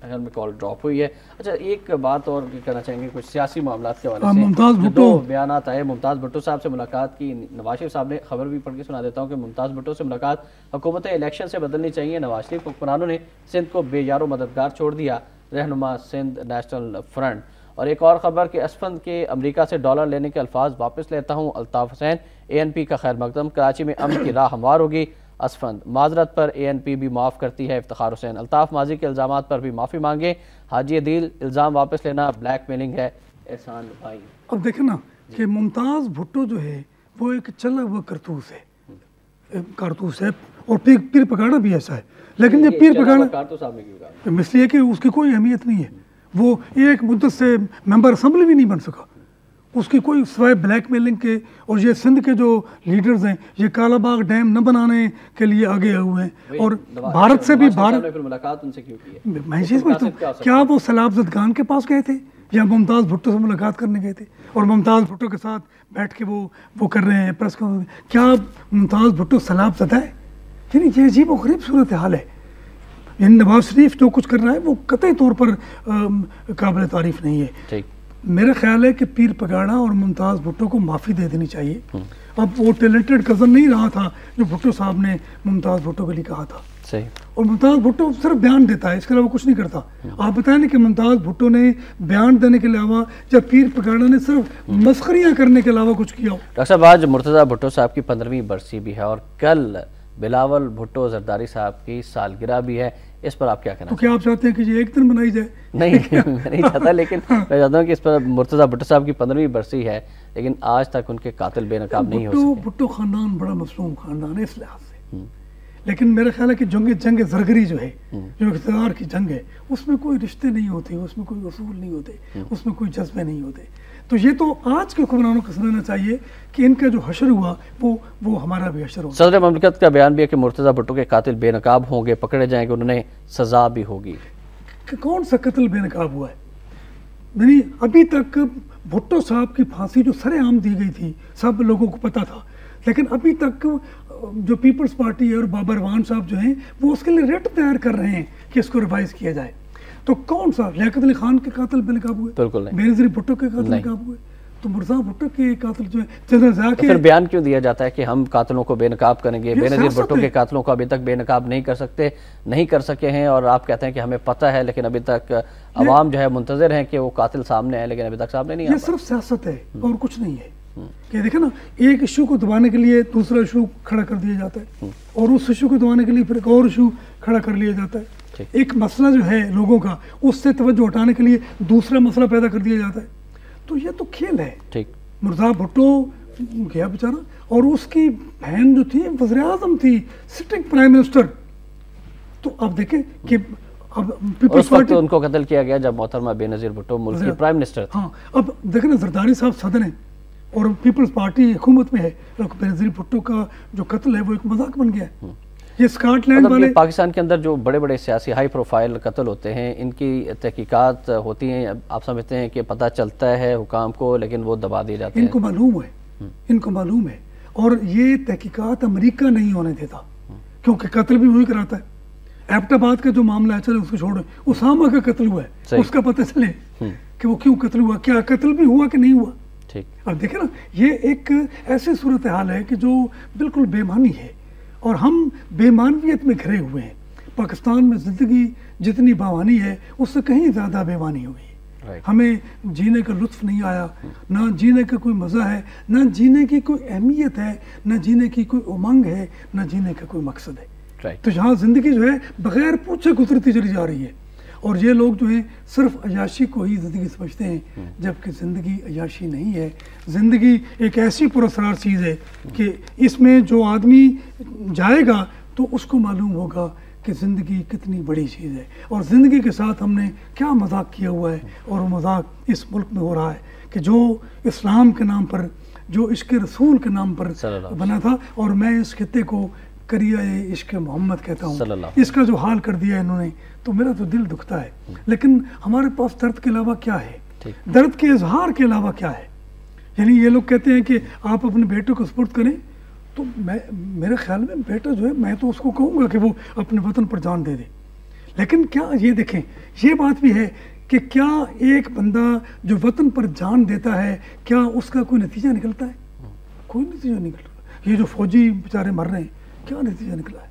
اگر میں کال ڈراپ ہوئی ہے. اچھا ایک بات اور کرنا چاہیں گے، کچھ سیاسی معاملات کے حوالے سے ممتاز بھٹو دو بیانات آئے. ممتاز بھٹو صاحب سے ملاقات کی. نواز شریف صاحب نے خبر بھی پڑھ کے سنا دیتا ہوں کہ ممتاز بھٹو سے ملاقات حکومتیں الیکشن سے بدلنی چاہیے. نواز شریف حکمرانوں نے سندھ کو بے یار و مددگار چھوڑ دیا، رہنما سندھ نیشنل فرنٹ. اور ایک اور خبر کہ اسفند کے امریکہ سے ڈالر لینے کے الفاظ واپس لیتا ہوں. الطاف حسین ANP کا خیر مقدم. کراچی میں امن کی راہ ہموار ہوگی. اسفند معذرت پر ANP بھی معاف کرتی ہے. افتخار حسین. الطاف ماضی کے الزامات پر بھی معافی مانگے. حاجی عدیل الزام واپس لینا بلیک میلنگ ہے. احسان بھائی. اب دیکھیں نا کہ ممتاز بھٹو جو ہے وہ ایک چلا ہوا کارتوس ہے اور پیر پکاڑا بھی ایسا ہے. لیکن یہ پیر پکاڑا اس لیے کہ اس کی کوئی اہمیت نہیں ہے. وہ ایک مدت سے ممبر اسمبلی بھی نہیں بن سکا. اس کی کوئی سوائے بلیک میلنگ کے. اور یہ سندھ کے جو لیڈرز ہیں یہ کالا باغ ڈیم نہ بنانے کے لیے آگے ہوئے ہیں. اور بھارت سے بھی ملاقات ان سے کیوں کی ہے؟ میں چیز پوچھتا ہوں، کیا وہ صلاح افزد خان کے پاس گئے تھے یا ممتاز بھٹو سے ملاقات کرنے گئے تھے؟ اور ممتاز بھٹو کے ساتھ بیٹھ کے وہ کر رہے ہیں پریس کانفرنس. کیا ممتاز بھٹو صلاح افزد ہے؟ یعنی یہ عجیب و غریب صورتحال ہے. یعنی نواز شریف جو کچھ کر رہا ہے وہ قطعی طور پر قابل تعریف نہیں ہے. میرا خیال ہے کہ پیر پگاڑا اور ممتاز بھٹو کو معافی دے دینی چاہیے. اب وہ ٹیلنٹڈ کزن نہیں رہا تھا جو بھٹو صاحب نے ممتاز بھٹو کے لیے کہا تھا. اور ممتاز بھٹو صرف بیان دیتا ہے، اس کے علاوہ کچھ نہیں کرتا. آپ بتائیں نا کہ ممتاز بھٹو نے بیان دینے کے علاوہ یا پیر پگاڑا نے صرف مسخریاں کرنے کے علاوہ کچھ کیا ہو؟ ڈاکٹر صاحب آج مرتضیٰ بھٹو صاحب کی 15ویں برسی بھی ہے اور کل بلاول بھٹو زرداری صاحب کی سالگرہ بھی ہے. اس پر آپ کیا کہنا؟ تو کیا آپ چاہتے ہیں کہ یہ ایک دن منائی جائے؟ نہیں میں نہیں چاہتا، لیکن میں چاہتا ہوں کہ اس پر مرتضیٰ بھٹو صاحب کی 15ویں برسی ہے لیکن آج تک ان کے قاتل بے نقاب نہیں ہو سکے. بھٹو خاندان بڑا مصنوع خاندان ہے اس لحاظ سے. لیکن میرا خیال ہے کہ جنگ زرگری جو ہے، جو اقتدار کی جنگ ہے، اس میں کوئی رشتے نہیں ہوتے، اس میں کوئی اصول نہیں ہوتے، اس میں کوئی جذبے نہیں ہوتے. تو یہ تو آج کے حکمرانوں کو سمجھنا چاہیے کہ ان کا جو حشر ہوا وہ ہمارا بھی حشر ہوا. صدر مملکت کا بیان بھی ہے کہ مرتضیٰ بھٹو کے قاتل بے نقاب ہوں گے، پکڑے جائیں گے، انہیں سزا بھی ہوگی. کہ کون سا قتل بے نقاب ہوا ہے؟ یعنی ابھی تک بھٹو صاحب کی پھانسی جو سر عام دی گئی تھی سب لوگوں کو پتا تھا، لیکن ابھی تک جو پیپلز پارٹی ہے اور بابر وان صاحب جو ہیں وہ اس کے لیے ریٹ تیار کر رہے ہیں کہ اس کو ریوائز کیا جائے. تو کون سا لیاقت علی خان کے قاتل بے نقاب ہوئے؟ بالکل نہیں. بے نظیر بھٹو کے قاتل بے نقاب ہوئے؟ تو مرزا بھٹو کے قاتل جو ہے جنرل ضیاء کے، پھر بیان کیوں دیا جاتا ہے کہ ہم قاتلوں کو بے نقاب کریں گے؟ بے نظیر بھٹو کے قاتلوں کو ابھی تک بے نقاب نہیں کر سکے ہیں، اور آپ کہتے ہیں کہ ہمیں پتہ ہے، لیکن ابھی تک عوام جو ہے منتظر ہیں کہ وہ قاتل سامنے ہے، لیکن ابھی تک سامنے نہیں آیا۔ یہ صرف سیاست ہے اور کچھ نہیں ہے کہ دیکھیں نا، ایک ایشو کو دبانے کے لیے دوسرا ایشو کھڑا کر دیا جاتا ہے، اور اس ایشو کو دبانے کے لیے پھر ایک اور ایشو کھڑا کر لیا جاتا ہے۔ ایک مسئلہ جو ہے لوگوں کا، اس سے توجہ ہٹانے کے لیے دوسرا مسئلہ پیدا کر دیا جاتا ہے۔ تو یہ تو کھیل ہے۔ مرزا بھٹو گیا بیچارہ، اور اس کی بہن جو تھی وزیر اعظم تھی، سٹنگ پرائم منسٹر۔ تو اب دیکھیں کہ اب اس وقت ان کو قتل کیا گیا جب محترمہ بے نظیر بھٹو ملک کی پرائم منسٹر تھی۔ ہاں، اب دیکھیں نا، زرداری صاحب صدر ہیں اور پیپلز پارٹی حکومت میں ہے، بے نظیر بھٹو کا جو قتل ہے وہ ایک مذاق بن گیا ہے۔ یہ اسکاٹ لینڈ والے، پاکستان کے اندر جو بڑے بڑے سیاسی ہائی پروفائل قتل ہوتے ہیں، ان کی تحقیقات ہوتی ہیں، آپ سمجھتے ہیں کہ پتہ چلتا ہے حکام کو، لیکن وہ دبا دیے جاتے ہیں۔ ان کو معلوم ہے، اور یہ تحقیقات امریکہ نہیں ہونے دیتا، کیونکہ قتل بھی وہی کراتا ہے۔ ایبٹ آباد کا جو معاملہ ہے، چلے اس کو چھوڑیں، اسامہ کا قتل ہوا ہے، اس کا پتہ چلے کہ وہ کیوں قتل ہوا، کیا قتل بھی ہوا کہ نہیں ہوا۔ اب دیکھیں نا، یہ ایک ایسی صورتحال ہے کہ جو بالکل بے معنی ہے، اور ہم بے معنویت میں گھرے ہوئے ہیں۔ پاکستان میں زندگی جتنی باوانی ہے، اس سے کہیں زیادہ بے معنی ہوئی ہے۔ ہمیں جینے کا لطف نہیں آیا، نہ جینے کا کوئی مزہ ہے، نہ جینے کی کوئی اہمیت ہے، نہ جینے کی کوئی امنگ ہے، نہ جینے کا کوئی مقصد ہے۔ تو یہاں زندگی جو ہے بغیر پوچھے گزرتی چلی جا رہی ہے، اور یہ لوگ جو ہیں صرف عیاشی کو ہی زندگی سمجھتے ہیں، جبکہ زندگی عیاشی نہیں ہے۔ زندگی ایک ایسی پراسرار چیز ہے کہ اس میں جو آدمی جائے گا تو اس کو معلوم ہوگا کہ زندگی کتنی بڑی چیز ہے، اور زندگی کے ساتھ ہم نے کیا مذاق کیا ہوا ہے، اور وہ مذاق اس ملک میں ہو رہا ہے کہ جو اسلام کے نام پر، جو عشق رسول کے نام پر بنا تھا، اور میں اس خطے کو کریہ عشق محمد کہتا ہوں، اس کا جو حال کر دیا انہوں نے، تو میرا تو دل دکھتا ہے۔ لیکن ہمارے پاس درد کے علاوہ کیا ہے؟ درد کے اظہار کے علاوہ کیا ہے؟ یعنی یہ لوگ کہتے ہیں کہ آپ اپنے بیٹے کو سپرد کریں، تو میرے خیال میں بیٹا جو ہے، میں تو اس کو کہوں گا کہ وہ اپنے وطن پر جان دے دے۔ لیکن کیا یہ دیکھیں، یہ بات بھی ہے کہ کیا ایک بندہ جو وطن پر جان دیتا ہے، کیا اس کا کوئی نتیجہ نکلتا ہے؟ کوئی نتیجہ نہیں نکلتا۔ یہ جو فوجی بیچارے مر رہے ہیں، کیا نتیجہ نکلا ہے؟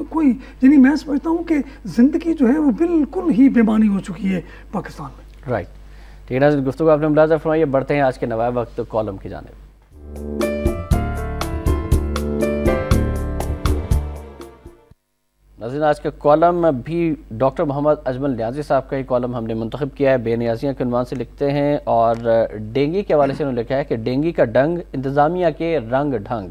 کوئی یعنی میں سمجھتا ہوں کہ زندگی جو ہے وہ بالکل ہی بے معنی ہو چکی ہے پاکستان میں۔ رائٹ، ٹھیک ہے، گفتگو آپ نے ملاحظہ فرمائی۔ بڑھتے ہیں آج کے نوائے وقت کالم کی جانب۔ ناظرین، آج کا کالم بھی ڈاکٹر محمد اجمل نیازی صاحب کا ہی کالم ہم نے منتخب کیا ہے۔ بے نیازیاں کے عنوان سے لکھتے ہیں، اور ڈینگی کے حوالے سے انہوں نے لکھا ہے کہ ڈینگی کا ڈنگ، انتظامیہ کے رنگ ڈھنگ۔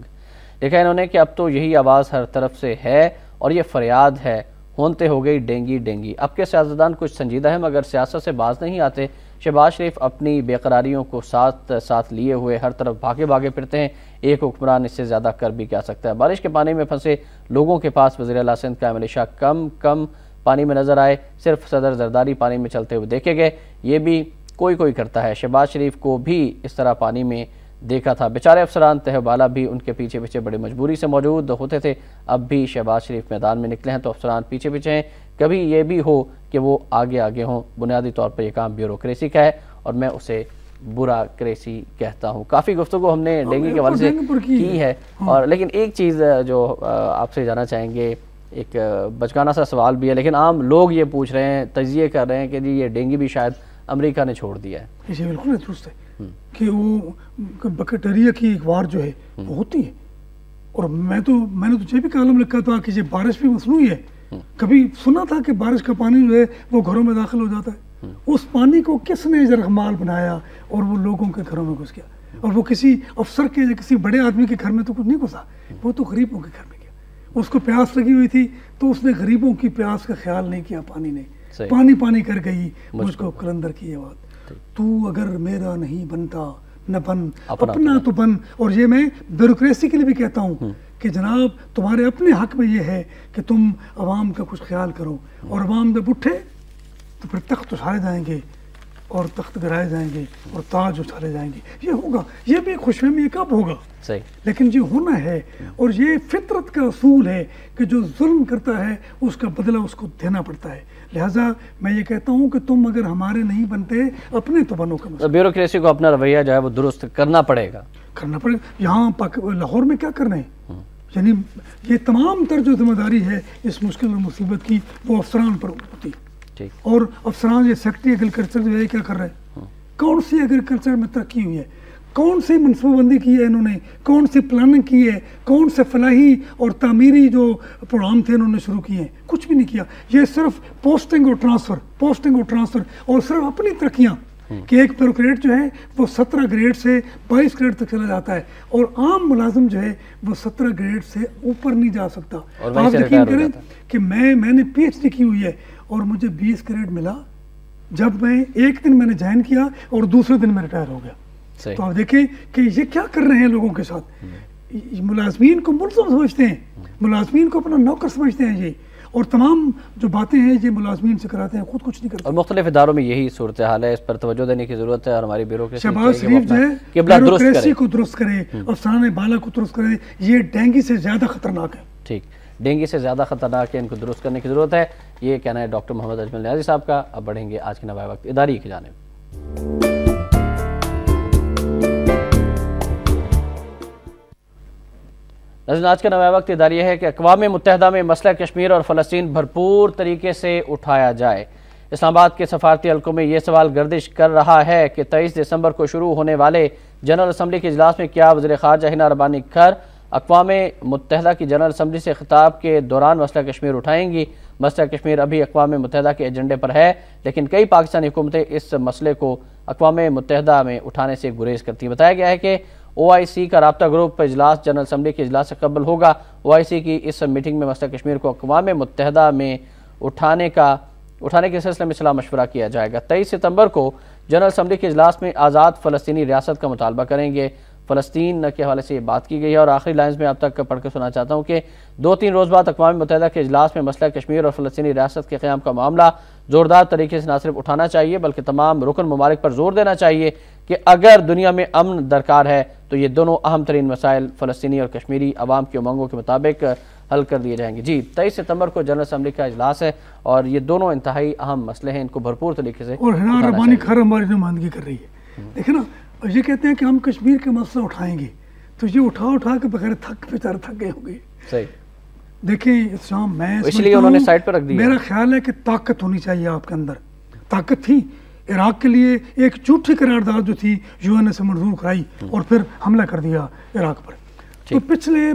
لکھا ہے انہوں نے کہ اب تو یہی آواز ہر طرف سے ہے، اور یہ فریاد ہے، ہونتے ہو گئی ڈینگی ڈینگی۔ اب کے سیاستدان کچھ سنجیدہ ہیں، مگر سیاست سے باز نہیں آتے۔ شہباز شریف اپنی بے قراریوں کو ساتھ لیے ہوئے ہر طرف بھاگے پھرتے ہیں۔ ایک حکمران اس سے زیادہ کر بھی کیا سکتا ہے؟ بارش کے پانی میں پھنسے لوگوں کے پاس وزیر اعلیٰ سندھ کا ایم شاہ کم پانی میں نظر آئے، صرف صدر زرداری پانی میں چلتے ہوئے دیکھے گئے۔ یہ بھی کوئی کرتا ہے۔ شہباز شریف کو بھی اس طرح پانی میں دیکھا تھا۔ بیچارے افسران تہ بالا بھی ان کے پیچھے بڑی مجبوری سے موجود ہوتے تھے۔ اب بھی شہباز شریف میدان میں نکلے ہیں تو افسران پیچھے ہیں۔ کبھی یہ بھی ہو کہ وہ آگے ہوں۔ بنیادی طور پر یہ کام بیوروکریسی کا ہے، اور میں اسے برا کریسی کہتا ہوں۔ کافی گفتگو ہم نے ڈینگی کے حوالے سے کی ہے، اور لیکن ایک چیز جو آپ سے جاننا چاہیں گے، ایک بچگانہ سا سوال بھی ہے، لیکن عام لوگ یہ پوچھ رہے ہیں، تجزیے کر رہے ہیں کہ جی یہ ڈینگی بھی شاید امریکہ نے چھوڑ دیا ہے۔ یہ بالکل درست ہے کہ وہ بیکٹیریا کی ایک وار جو ہے وہ ہوتی ہے، اور میں نے تو یہ بھی کالم لکھا تھا کہ یہ بارش بھی مصنوعی ہے۔ کبھی سنا تھا کہ بارش کا پانی جو ہے وہ گھروں میں داخل ہو جاتا ہے؟ اس پانی کو کس نے جرغمال بنایا اور وہ لوگوں کے گھروں میں گھس گیا، اور وہ کسی افسر کے یا کسی بڑے آدمی کے گھر میں تو کچھ نہیں گھسا، وہ تو غریبوں کے گھر میں گیا۔ اس کو پیاس لگی ہوئی تھی تو اس نے غریبوں کی پیاس کا خیال نہیں کیا، پانی نے پانی کر گئی مجھ کو قلندر کی یہ بات، تو اگر میرا نہیں بنتا نہ بن، اپنا تو بن۔ اور یہ میں بیوروکریسی کے لیے بھی کہتا ہوں کہ جناب تمہارے اپنے حق میں یہ ہے کہ تم عوام کا کچھ خیال کرو، اور عوام جب اٹھے تو پھر تخت اٹھائے جائیں گے، اور تخت گرائے جائیں گے اور تاج اچھالے جائیں گے، یہ ہوگا، یہ بھی خوش فہمی کب ہوگا؟ صحیح، لیکن یہ ہونا ہے، اور یہ فطرت کا اصول ہے کہ جو ظلم کرتا ہے اس کا بدلہ اس کو دینا پڑتا ہے۔ لہٰذا میں یہ کہتا ہوں کہ تم اگر ہمارے نہیں بنتے اپنے تو بنو کم۔ بیوروکریسی کو اپنا رویہ جو ہے وہ درست کرنا پڑے گا، یہاں لاہور میں کیا کر رہے ہیں؟ یعنی یہ تمام تر جو ذمہ داری ہے اس مشکل اور مصیبت کی وہ افسران پر ہوتی ہے، اور افسران یہ سیکٹری ایگریکلچر جو ہے کیا کر رہے ہیں؟ کون سی ایگریکلچر میں ترقی ہوئی ہے؟ کون سی منصوبہ بندی کی ہے انہوں نے؟ کون سی پلاننگ کی ہے؟ کون سے فلاحی اور تعمیری جو پروگرام تھے انہوں نے شروع کیے ہیں؟ کچھ بھی نہیں کیا۔ یہ صرف پوسٹنگ اور ٹرانسفر اور صرف اپنی ترقیاں کہ ایک بیوروکریٹ جو ہے وہ 17 گریڈ سے 22 گریڈ تک چلا جاتا ہے، اور عام ملازم جو ہے وہ 17 گریڈ سے اوپر نہیں جا سکتا۔ آپ یقین کریں کہ میں نے پی ایچ ڈی کی ہوئی ہے اور مجھے 20 گریڈ ملا جب میں ایک دن میں نے جوائن کیا اور دوسرے دن میں ریٹائر ہو گیا۔ تو آپ دیکھیں کہ یہ کیا کر رہے ہیں لوگوں کے ساتھ، ملازمین کو ملزم سمجھتے ہیں، ملازمین کو اپنا نوکر سمجھتے ہیں، یہ اور تمام جو باتیں ہیں یہ ملازمین سے کراتے ہیں، خود کچھ نہیں کرتے۔ اور مختلف اداروں میں یہی صورتحال ہے، اس پر توجہ دینے کی ضرورت ہے، اور ہماری بیوروکریسی شہباز شریف جو ہے بیوروکریسی کو درست کرے، افسران بالا کو درست کرے، یہ ڈینگی سے زیادہ خطرناک ہے۔ ٹھیک، ڈینگی سے زیادہ خطرناک ہے، ان کو درست کرنے کی ضرورت ہے، یہ کہنا ہے ڈاکٹر محمد اجمل نیازی صاحب کا۔ اب بڑھیں گے آج کے نوائے وقت اداری کی جانب۔ ناظرین، آج کا نوائے وقت اداری ہے کہ اقوام متحدہ میں مسئلہ کشمیر اور فلسطین بھرپور طریقے سے اٹھایا جائے۔ اسلام آباد کے سفارتی حلقوں میں یہ سوال گردش کر رہا ہے کہ 23 دسمبر کو شروع ہونے والے جنرل اسمبلی کے اجلاس میں کیا وزیر خارجہ ہنا ربانی کھر اقوام متحدہ کی جنرل اسمبلی سے خطاب کے دوران مسئلہ کشمیر اٹھائیں گی؟ مسئلہ کشمیر ابھی اقوام متحدہ کے ایجنڈے پر ہے، لیکن کئی پاکستانی حکومتیں اس مسئلے کو اقوام متحدہ میں اٹھانے سے گریز کرتی ہیں۔ بتایا گیا ہے کہ OIC کا رابطہ گروپ اجلاس جنرل اسمبلی کے اجلاس سے قبل ہوگا۔ OIC کی اس میٹنگ میں مسئلہ کشمیر کو اقوام متحدہ میں اٹھانے کے سلسلے میں صلاح مشورہ کیا جائے گا۔ 23 ستمبر کو جنرل اسمبلی کے اجلاس میں آزاد فلسطینی ریاست کا مطالبہ کریں گے۔ فلسطین کے حوالے سے یہ بات کی گئی ہے، اور آخری لائنز میں اب تک پڑھ کے سنا چاہتا ہوں کہ 2-3 روز بعد اقوام متحدہ کے اجلاس میں مسئلہ کشمیر اور فلسطینی ریاست کے قیام کا معاملہ زوردار طریقے سے نہ صرف اٹھانا چاہیے بلکہ تمام رکن ممالک پر زور دینا چاہیے کہ اگر دنیا میں امن درکار ہے تو یہ دونوں اہم ترین مسائل فلسطینی اور کشمیری عوام کی امنگوں کے مطابق حل کر دیے جائیں گے۔ جی، 23 ستمبر کو جنرل اسمبلی کا اجلاس ہے اور یہ دونوں انتہائی اہم مسئلے ہیں، ان کو بھرپور طریقے سے اور ہنا ربانی کھر ہماری نمائندگی کر رہی ہے۔ دیکھیں نا، یہ کہتے ہیں کہ ہم کشمیر کا مسئلہ اٹھائیں گے، تو یہ اٹھا کے بغیر بیچارے تھک گئے ہوں گے۔ صحیح، دیکھیں اسلام، میں اس لیے انہوں نے سائٹ پر رکھ دیا۔ میرا خیال ہے کہ طاقت ہونی چاہیے آپ کے اندر، طاقت تھی عراق کے لیے ایک جھوٹی قرارداد جو تھی UN نے سے منظور کرائی اور پھر حملہ کر دیا عراق پر۔ تو پچھلے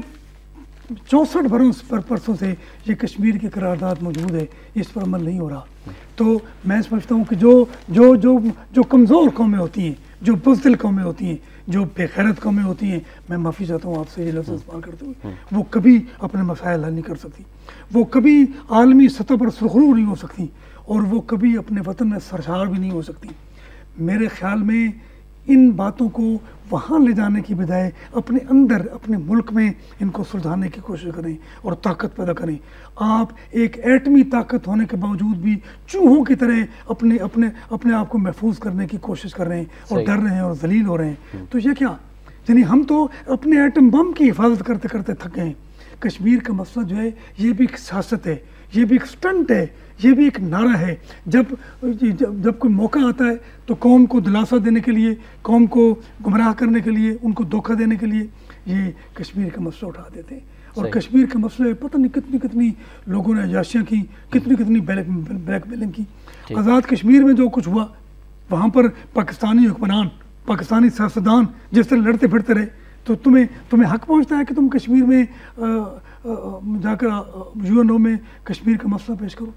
64 برسوں سے یہ کشمیر کی قرارداد موجود ہے، اس پر عمل نہیں ہو رہا۔ تو میں سمجھتا ہوں کہ جو کمزور قومیں ہوتی ہیں، جو بزدل قومیں ہوتی ہیں، جو بے غیرت قومیں ہوتی ہیں، میں معافی چاہتا ہوں آپ سے یہ لفظ استعمال کرتے ہوئے، وہ کبھی اپنے مسائل حل نہیں کر سکتی، وہ کبھی عالمی سطح پر سرخرو نہیں ہو سکتی، اور وہ کبھی اپنے وطن میں سرشار بھی نہیں ہو سکتی۔ میرے خیال میں ان باتوں کو وہاں لے جانے کی بجائے اپنے اندر، اپنے ملک میں ان کو سلجھانے کی کوشش کریں اور طاقت پیدا کریں۔ آپ ایک ایٹمی طاقت ہونے کے باوجود بھی چوہوں کی طرح اپنے آپ کو محفوظ کرنے کی کوشش کر رہے ہیں اور ڈر رہے ہیں اور ذلیل ہو رہے ہیں۔ تو یہ کیا، یعنی ہم تو اپنے ایٹم بم کی حفاظت کرتے کرتے تھک گئے ہیں۔ کشمیر کا مسئلہ جو ہے یہ بھی ایک سیاست ہے، یہ بھی ایک سٹنٹ ہے، یہ بھی ایک نعرہ ہے۔ جب کوئی موقع آتا ہے تو قوم کو دلاسا دینے کے لیے، قوم کو گمراہ کرنے کے لیے، ان کو دھوکہ دینے کے لیے یہ کشمیر کا مسئلہ اٹھا دیتے ہیں۔ اور کشمیر کا مسئلہ پتہ نہیں کتنی لوگوں نے عیاشیاں کی، کتنی بلیک میلنگ کی۔ آزاد کشمیر میں جو کچھ ہوا وہاں پر پاکستانی حکمران، پاکستانی سیاستدان جس طرح لڑتے پھرتے رہے، تو تمہیں حق پہنچتا ہے کہ تم کشمیر میں جا کر UN میں کشمیر کا مسئلہ پیش کرو؟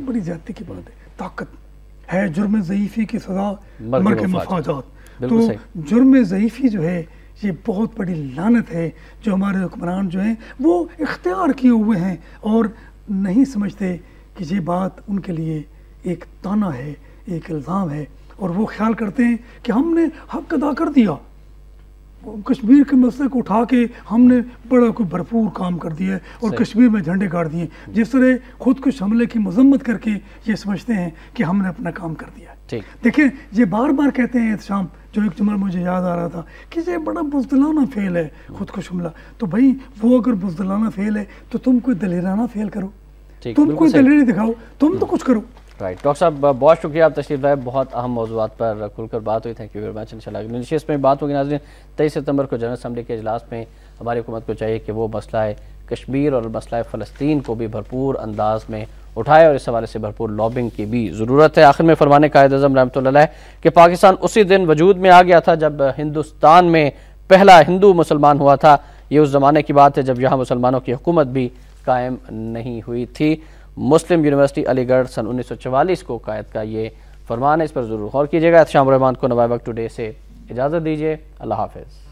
بڑی زیادتی کی بات ہے۔ طاقت ہے جرم ضعیفی کی سزا مر کے مفاجات۔ تو جرم ضعیفی جو ہے یہ بہت بڑی لعنت ہے جو ہمارے حکمران جو ہیں وہ اختیار کیے ہوئے ہیں اور نہیں سمجھتے کہ یہ بات ان کے لیے ایک تانا ہے، ایک الزام ہے، اور وہ خیال کرتے ہیں کہ ہم نے حق ادا کر دیا۔ کشمیر کے مسئلے کو اٹھا کے ہم نے بڑا کوئی بھرپور کام کر دیا ہے اور کشمیر میں جھنڈے گاڑ دیے، جس طرح خود کش حملے کی مذمت کر کے یہ سمجھتے ہیں کہ ہم نے اپنا کام کر دیا ہے۔ دیکھیں یہ بار بار کہتے ہیں احتشام، جو ایک جملہ مجھے یاد آ رہا تھا کہ یہ بڑا بزدلانہ فعل ہے خود کش حملہ، تو بھائی وہ اگر بزدلانہ فعل ہے تو تم کوئی دلیرانہ فعل کرو، تم کوئی دلیری دکھاؤ، تم تو کچھ کرو۔ رائٹ ڈاکٹر صاحب بہت شکریہ، آپ تشریف لائے، بہت اہم موضوعات پر کھل کر بات ہوئی، تھینک یو ویری مچ۔ انشاءاللہ اگلی نشست میں بات ہوگی ناظرین 23 ستمبر کو جنرل اسمبلی کے اجلاس میں ہماری حکومت کو چاہیے کہ وہ مسئلہ کشمیر اور مسئلہ فلسطین کو بھی بھرپور انداز میں اٹھائے اور اس حوالے سے بھرپور لابنگ کی بھی ضرورت ہے۔ آخر میں فرمانے قائد اعظم رحمۃ اللہ علیہ کہ پاکستان اسی دن وجود میں آ گیا تھا جب ہندوستان میں پہلا ہندو مسلمان ہوا تھا، یہ اس زمانے کی بات ہے جب یہاں مسلمانوں کی حکومت بھی قائم نہیں ہوئی تھی۔ مسلم یونیورسٹی علی گڑھ سن 1944 کو قائد کا یہ فرمان ہے، اس پر ضرور غور کیجیے گا۔ احتشام الرحمان کو نوائے وقت ٹوڈے سے اجازت دیجیے، اللہ حافظ۔